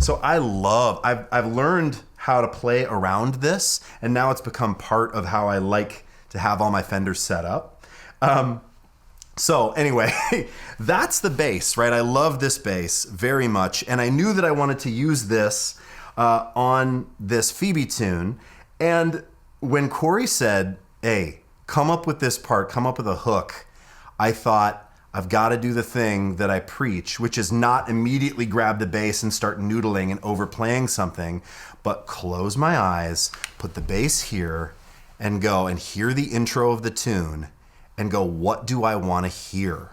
So I've learned how to play around this, and now it's become part of how I like to have all my Fenders set up. So anyway, that's the bass, right? I love this bass very much, and I knew that I wanted to use this on this Phoebe tune. And when Cory said, hey, come up with this part, come up with a hook, I thought, I've got to do the thing that I preach, which is not immediately grab the bass and start noodling and overplaying something, but close my eyes, put the bass here, and go and hear the intro of the tune and go, what do I want to hear?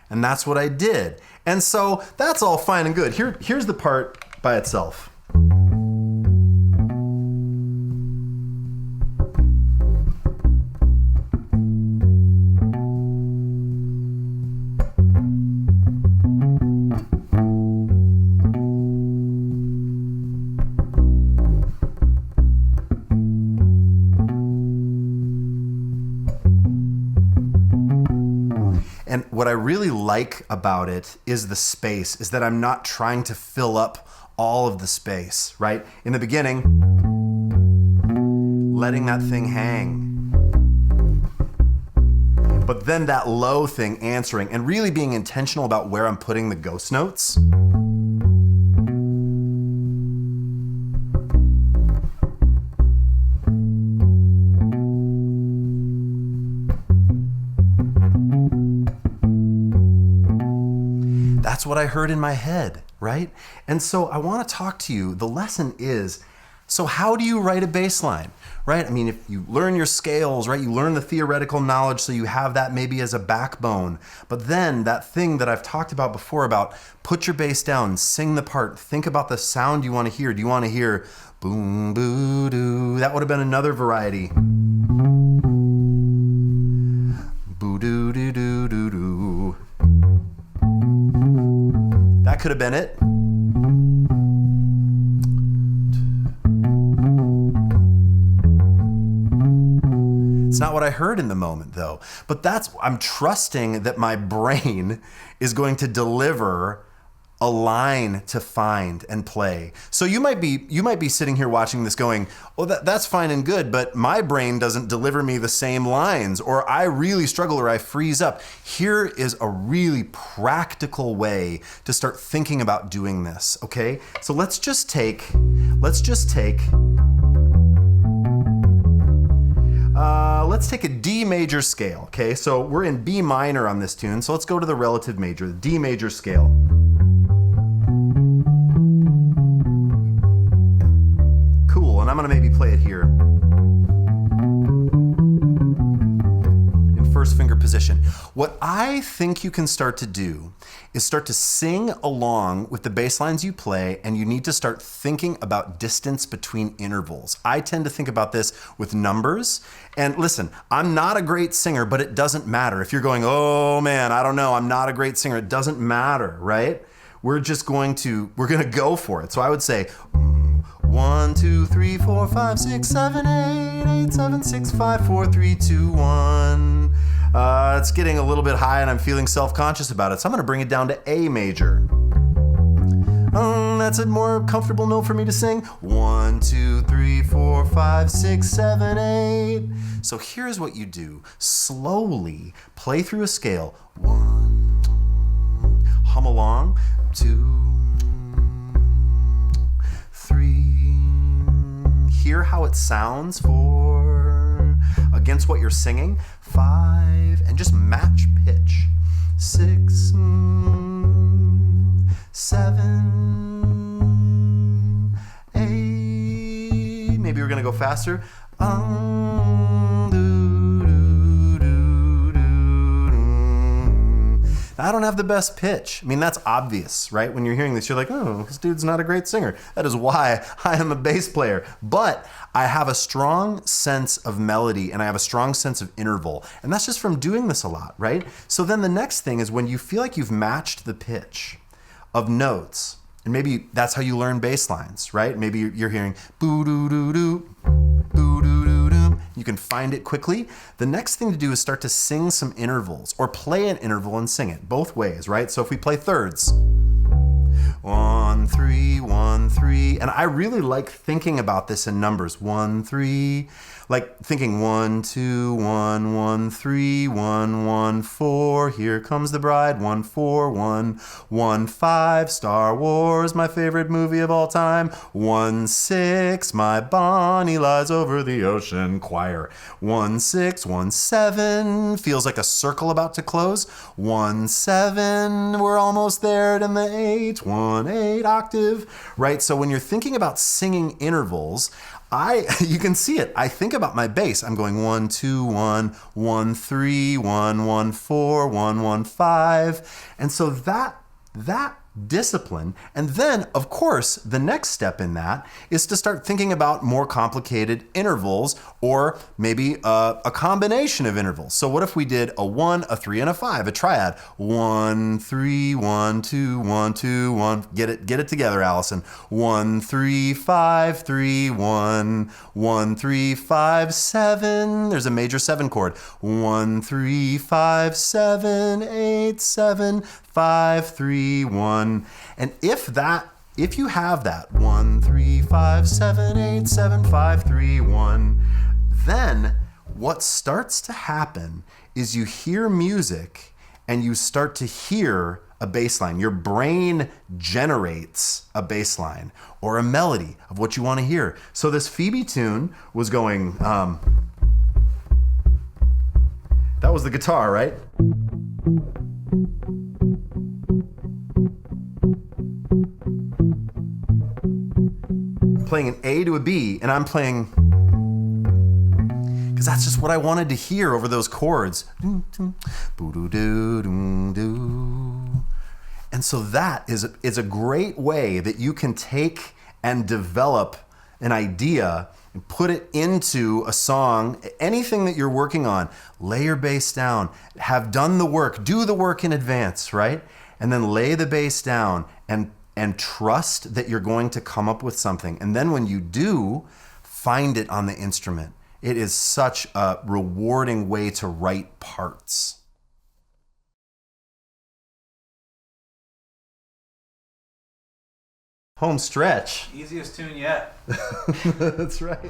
And that's what I did. And so that's all fine and good. Here's the part by itself. And what I really like about it is the space, is that I'm not trying to fill up all of the space, right? In the beginning, letting that thing hang. But then that low thing answering and really being intentional about where I'm putting the ghost notes. what I heard in my head, right? And so I want to talk to you. The lesson is, so how do you write a bass line, right? I mean, if you learn your scales, right? You learn the theoretical knowledge so you have that maybe as a backbone. But then that thing that I've talked about before about put your bass down, sing the part, think about the sound you want to hear. Do you want to hear boom, boo, doo? That would have been another variety. Boo, doo, doo, doo, doo, doo. That could have been it. It's not what I heard in the moment though. But I'm trusting that my brain is going to deliver a line to find and play. So you might be sitting here watching this going, oh, that's fine and good, but my brain doesn't deliver me the same lines, or I really struggle, or I freeze up. Here is a really practical way to start thinking about doing this, okay? So let's just take a D major scale, okay? So we're in B minor on this tune, so let's go to the relative major, the D major scale. Cool, and I'm gonna maybe play it here. In first finger position. What I think you can start to do is start to sing along with the bass lines you play, and you need to start thinking about distance between intervals. I tend to think about this with numbers. And listen, I'm not a great singer, but it doesn't matter. If you're going, oh man, I don't know, I'm not a great singer, it doesn't matter, right? We're gonna go for it. So I would say, 1, 2, 3, 4, 5, 6, 7, 8, 8, 7, 6, 5, 4, 3, 2, 1. It's getting a little bit high and I'm feeling self-conscious about it. So I'm gonna bring it down to A major. That's a more comfortable note for me to sing. 1, 2, 3, 4, 5, 6, 7, 8. So here's what you do. Slowly play through a scale. 1, hum along. 2, 3. Hear how it sounds 4 against what you're singing. 5, and just match pitch. 6, 7, 8. Maybe we're gonna go faster. I don't have the best pitch. I mean, that's obvious, right? When you're hearing this, you're like, oh, this dude's not a great singer. That is why I am a bass player. But I have a strong sense of melody and I have a strong sense of interval. And that's just from doing this a lot, right? So then the next thing is when you feel like you've matched the pitch of notes, and maybe that's how you learn bass lines, right? Maybe you're hearing boo-doo-doo-doo, boo-doo-doo-doo. You can find it quickly. The next thing to do is start to sing some intervals or play an interval and sing it both ways, right? So if we play thirds, 1, 3, 1, 3. And I really like thinking about this in numbers. 1, 3, like thinking 1, 2, 1, 1, 3, 1, 1, 4. Here comes the bride. 1, 4, 1, 1, 5. Star Wars, my favorite movie of all time. 1, 6, my Bonnie lies over the ocean. Choir. 1, 6, 1, 7. Feels like a circle about to close. 1, 7. We're almost there to the 8. 1, 8 octave, right? So when you're thinking about singing intervals, you can see it. I think about my bass. I'm going 1, 2, 1, 1, 3, 1, 1, 4, 1, 1, 5. And so that discipline. And then, of course, the next step in that is to start thinking about more complicated intervals or maybe a combination of intervals. So what if we did a 1, a 3, and a 5, a triad? 1, 3, 1, 2, 1, 2, 1. Get it together, Allison. 1, 3, 5, 3, 1, 1, 3, 5, 7. There's a major 7 chord. 1, 3, 5, 7, 8, 7, 5, 3, 1. And if you have that 1, 3, 5, 7, 8, 7, 5, 3, 1, then what starts to happen is you hear music and you start to hear a bass line. Your brain generates a bass line or a melody of what you want to hear. So this Phoebe tune was going, that was the guitar, right? playing an A to a B, and I'm playing, because that's just what I wanted to hear over those chords. And so that is a great way that you can take and develop an idea and put it into a song. Anything that you're working on, lay your bass down, have done the work, do the work in advance, right? And then lay the bass down and trust that you're going to come up with something. And then when you do, find it on the instrument. It is such a rewarding way to write parts. Home stretch. Easiest tune yet. That's right.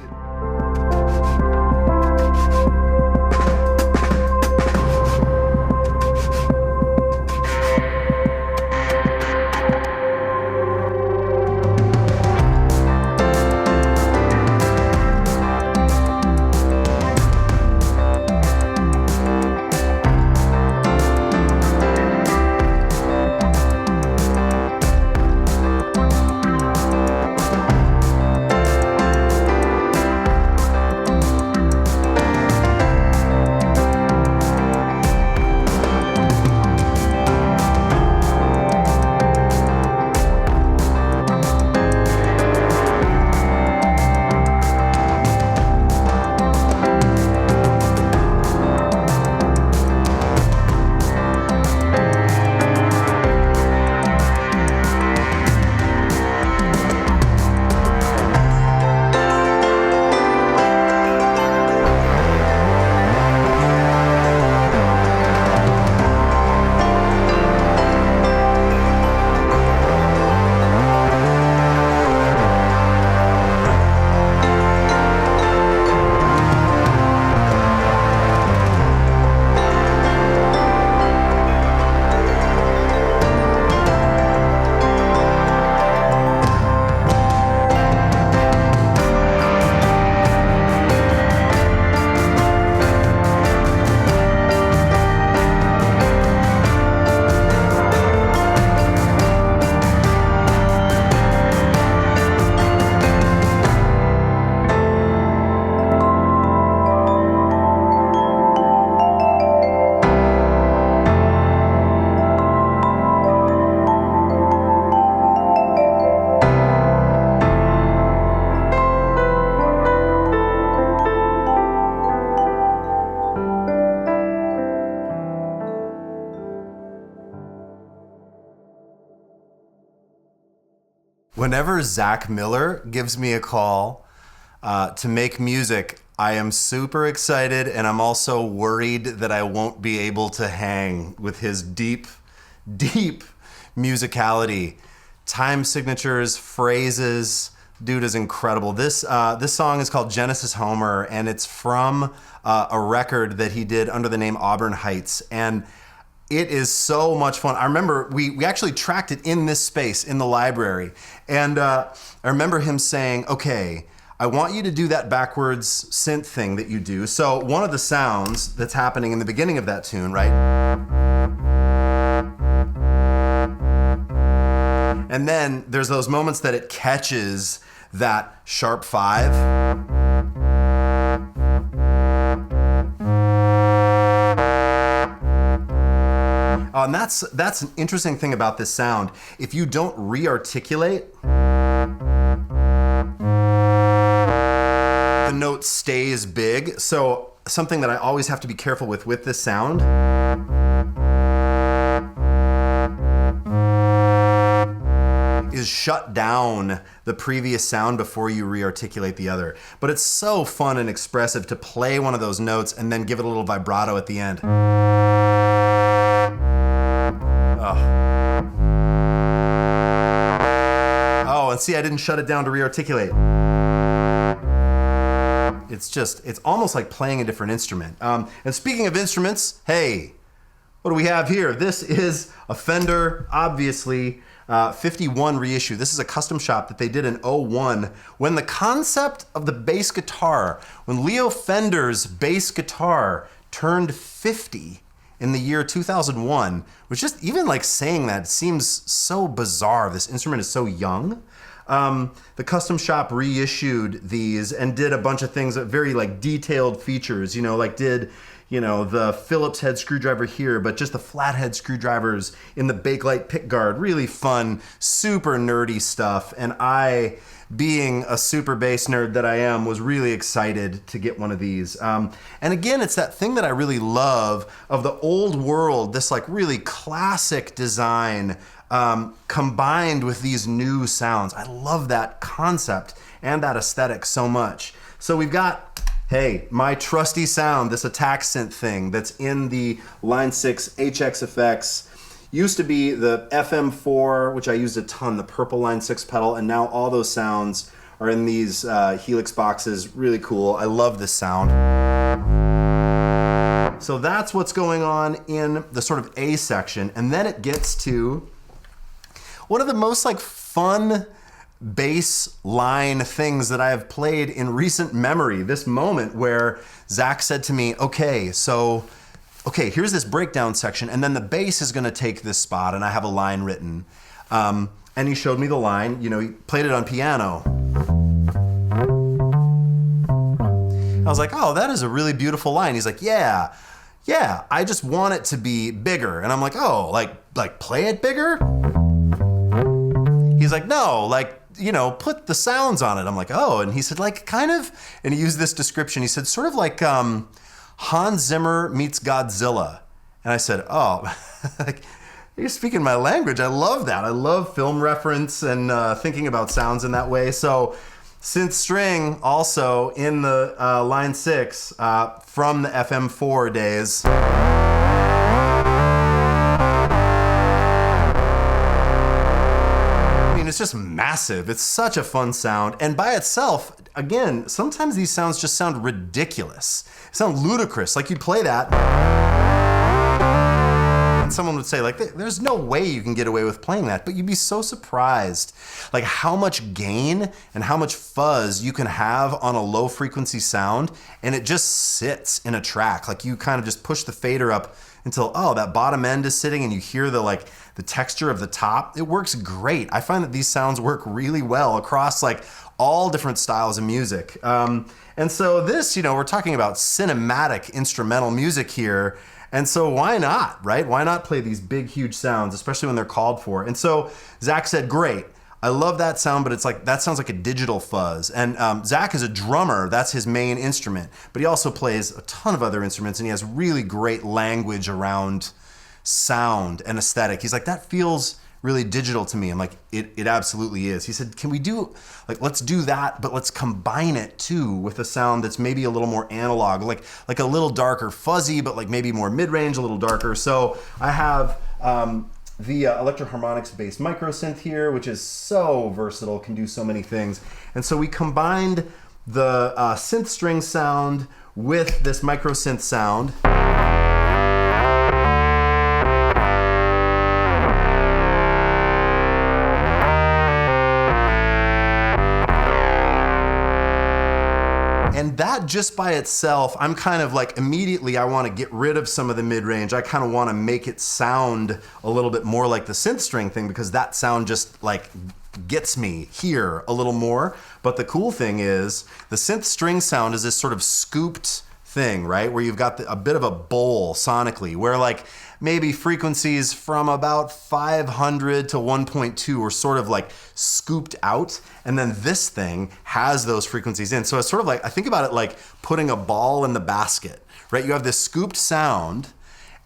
Whenever Zach Miller gives me a call to make music, I am super excited, and I'm also worried that I won't be able to hang with his deep, deep musicality. Time signatures, phrases, dude is incredible. This song is called Genesis Homer, and it's from a record that he did under the name Auburn Heights. And it is so much fun. I remember we actually tracked it in this space in the library. And I remember him saying, okay, I want you to do that backwards synth thing that you do. So one of the sounds that's happening in the beginning of that tune, right? And then there's those moments that it catches that sharp 5. And that's an interesting thing about this sound. If you don't re-articulate, the note stays big. So something that I always have to be careful with this sound is shut down the previous sound before you re-articulate the other. But it's so fun and expressive to play one of those notes and then give it a little vibrato at the end. Oh, and see, I didn't shut it down to re-articulate. It's almost like playing a different instrument. And speaking of instruments, hey, what do we have here? This is a Fender, obviously, 51 reissue. This is a custom shop that they did in 2001 when the concept of the bass guitar, when Leo Fender's bass guitar turned 50 in the year 2001, which just even like saying that seems so bizarre. This instrument is so young. The custom shop reissued these and did a bunch of things that very like detailed features, like did, the Phillips head screwdriver here, but just the flathead screwdrivers in the Bakelite pickguard. Really fun, super nerdy stuff. And I, being a super bass nerd that I am, was really excited to get one of these. And again, it's that thing that I really love of the old world, this like really classic design combined with these new sounds. I love that concept and that aesthetic so much. So we've got, hey, my trusty sound, this attack synth thing that's in the Line 6 HX effects. Used to be the FM4, which I used a ton, the purple Line 6 pedal, and now all those sounds are in these Helix boxes. Really cool. I love this sound. So that's what's going on in the sort of A section, and then it gets to one of the most like fun bass line things that I have played in recent memory. This moment where Zach said to me, okay, here's this breakdown section, and then the bass is gonna take this spot, and I have a line written. And he showed me the line, he played it on piano. I was like, oh, that is a really beautiful line. He's like, yeah, I just want it to be bigger. And I'm like, oh, like play it bigger? He's like, no, put the sounds on it. I'm like, oh, and he said, like, kind of, and he used this description. He said, sort of like Hans Zimmer meets Godzilla. And I said, oh, you're speaking my language. I love that. I love film reference and thinking about sounds in that way. So synth string also in the Line 6 from the FM4 days. It's just massive. It's such a fun sound. And by itself, again, sometimes these sounds just sound ridiculous. They sound ludicrous. Like you'd play that and someone would say like, there's no way you can get away with playing that, but you'd be so surprised like how much gain and how much fuzz you can have on a low frequency sound, and it just sits in a track. Like you kind of just push the fader up until, oh, that bottom end is sitting and you hear the texture of the top. It works great. I find that these sounds work really well across like all different styles of music. And so this, we're talking about cinematic instrumental music here. And so why not, right? Why not play these big, huge sounds, especially when they're called for? And so Zach said, great. I love that sound, but it's like, that sounds like a digital fuzz. And Zach is a drummer, that's his main instrument, but he also plays a ton of other instruments, and he has really great language around sound and aesthetic. He's like, that feels really digital to me. I'm like, it absolutely is. He said, can we do, let's do that, but let's combine it too with a sound that's maybe a little more analog, like a little darker fuzzy, but like maybe more mid-range, a little darker. So I have, the Electro-Harmonix based micro synth here, which is so versatile, can do so many things. And so we combined the synth string sound with this micro synth sound. And that just by itself, I'm kind of like immediately I want to get rid of some of the mid-range. I kind of want to make it sound a little bit more like the synth string thing, because that sound just like gets me here a little more. But the cool thing is the synth string sound is this sort of scooped thing, right? Where you've got a bit of a bowl sonically, where like maybe frequencies from about 500 to 1.2 are sort of like scooped out, and then this thing has those frequencies in. So it's sort of like, I think about it like putting a ball in the basket, right? You have this scooped sound,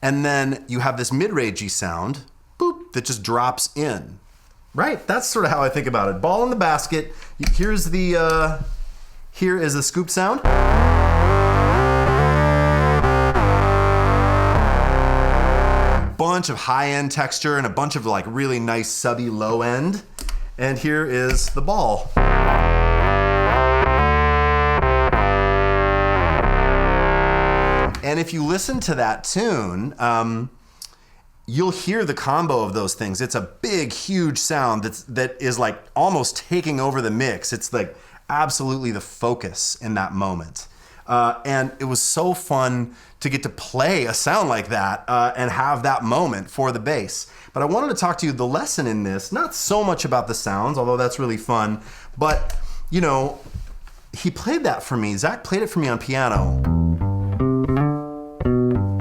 and then you have this mid-rangey sound, boop, that just drops in, right? That's sort of how I think about it. Ball in the basket. Here is the scoop sound. Bunch of high-end texture and a bunch of like really nice subby low end. And here is the ball. And if you listen to that tune, you'll hear the combo of those things. It's a big, huge sound that is like almost taking over the mix. It's like absolutely the focus in that moment. And it was so fun to get to play a sound like that and have that moment for the bass. But I wanted to talk to you, the lesson in this, not so much about the sounds, although that's really fun, but, you know, he played that for me. Zach played it for me on piano.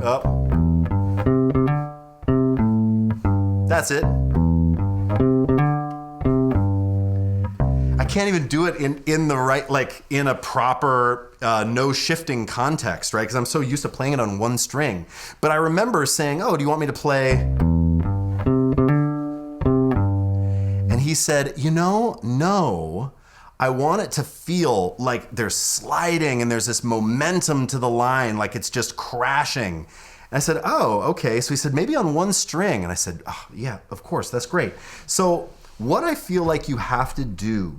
Oh. That's it. I can't even do it in the right, like in a proper no shifting context, right? Because I'm so used to playing it on one string. But I remember saying, oh, do you want me to play? And he said, you know, no. I want it to feel like there's sliding and there's this momentum to the line, like it's just crashing. And I said, oh, okay. So he said, maybe on one string. And I said, oh, yeah, of course, that's great. So what I feel like you have to do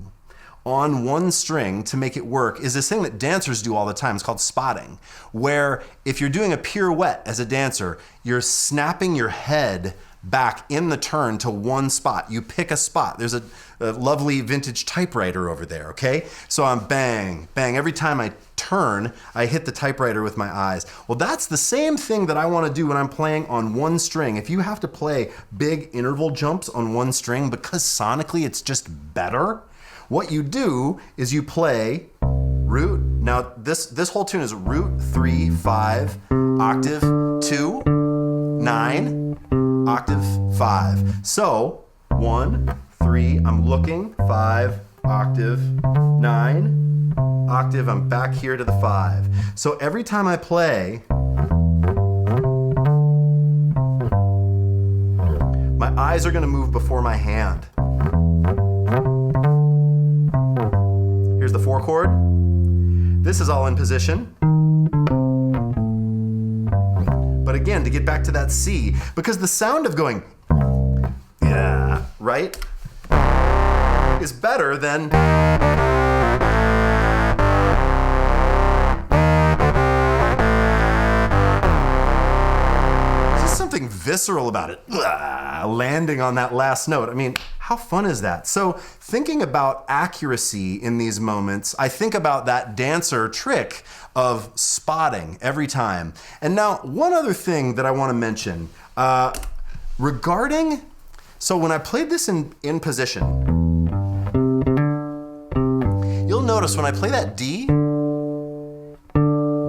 on one string to make it work is this thing that dancers do all the time. It's called spotting, where if you're doing a pirouette as a dancer, you're snapping your head back in the turn to one spot. You pick a spot. There's a lovely vintage typewriter over there, okay? So I'm bang, bang. Every time I turn, I hit the typewriter with my eyes. Well, that's the same thing that I want to do when I'm playing on one string. If you have to play big interval jumps on one string because sonically it's just better, what you do is you play root. Now this whole tune is root 3, 5, octave 2, 9, octave 5. So 1, 3, I'm looking, 5, octave, 9, octave, I'm back here to the 5. So every time I play, my eyes are gonna move before my hand. Here's the 4 chord. This is all in position. But again, to get back to that C, because the sound of going, yeah, right, is better than there's just something visceral about it, landing on that last note. I mean, how fun is that? So thinking about accuracy in these moments, I think about that dancer trick of spotting every time. And now one other thing that I want to mention regarding, so when I played this in position, you'll notice when I play that D,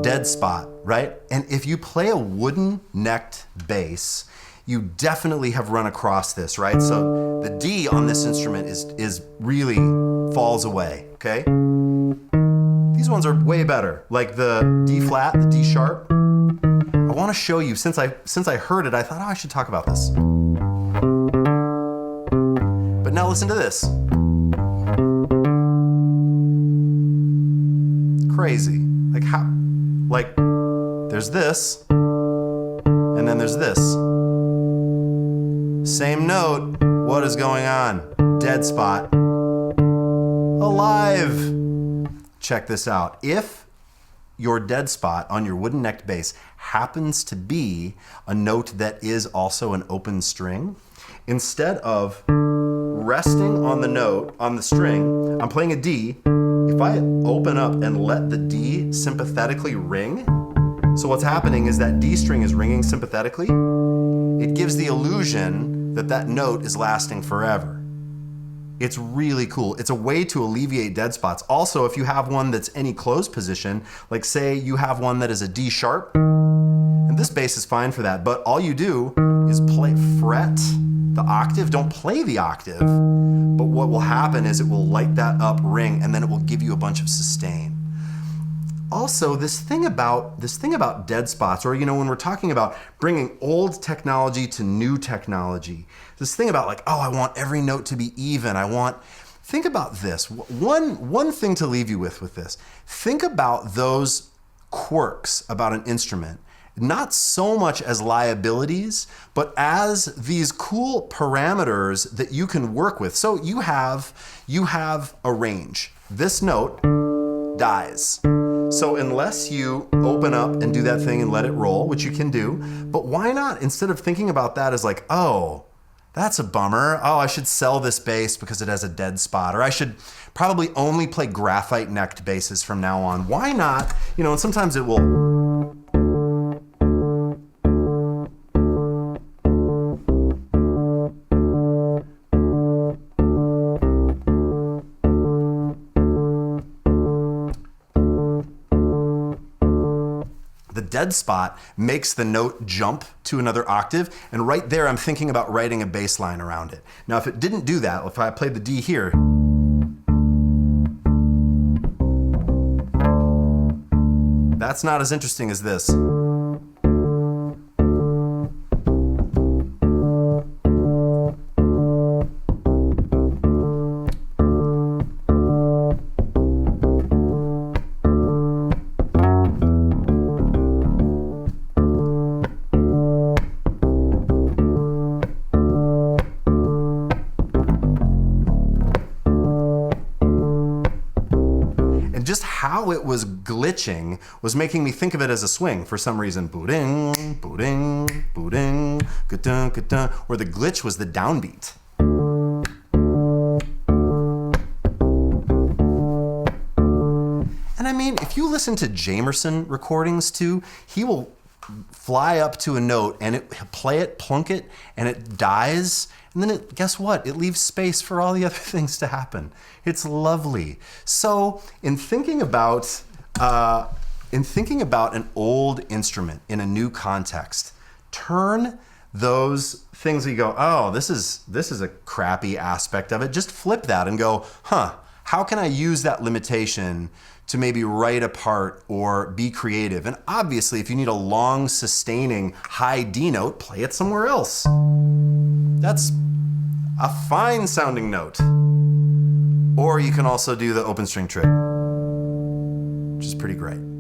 dead spot, right? And if you play a wooden necked bass, you definitely have run across this, right? So the D on this instrument is really falls away, okay? These ones are way better, like the D flat, the D sharp. I want to show you, since I heard it, I thought, oh, I should talk about this. But now listen to this. Crazy. Like how, like there's this, and then there's this. Same note, what is going on? Dead spot. Alive. Check this out. If your dead spot on your wooden necked bass happens to be a note that is also an open string, instead of resting on the note, on the string, I'm playing a D. If I open up and let the D sympathetically ring, so what's happening is that D string is ringing sympathetically, it gives the illusion that that note is lasting forever. It's really cool. It's a way to alleviate dead spots. Also, if you have one that's any closed position, like say you have one that is a D sharp, and this bass is fine for that, but all you do is fret the octave, don't play the octave, but what will happen is it will light that up ring and then it will give you a bunch of sustain. Also, this thing about dead spots, or when we're talking about bringing old technology to new technology, this thing about like, oh, I want every note to be even. Think about this. One thing to leave you with this. Think about those quirks about an instrument, not so much as liabilities, but as these cool parameters that you can work with. So you have a range. This note dies. So unless you open up and do that thing and let it roll, which you can do, but why not, instead of thinking about that as like, oh, That's a bummer. Oh, I should sell this bass because it has a dead spot. Or I should probably only play graphite necked basses from now on. Why not? You know, and sometimes it will. Dead spot makes the note jump to another octave, and right there I'm thinking about writing a bass line around it. Now if it didn't do that, if I played the D here, that's not as interesting as this. How it was glitching was making me think of it as a swing for some reason. Boo-ding, boo-ding, boo-ding, ka-dun, ka-dun, where the glitch was the downbeat. And I mean, if you listen to Jamerson recordings too, he will fly up to a note and he'll play it, plunk it, and it dies. And then guess what? It leaves space for all the other things to happen. It's lovely. So in thinking about an old instrument in a new context, turn those things that you go, oh, this is a crappy aspect of it. Just flip that and go, how can I use that limitation to maybe write a part or be creative? And obviously, if you need a long, sustaining high D note, play it somewhere else. That's a fine sounding note. Or you can also do the open string trick, which is pretty great.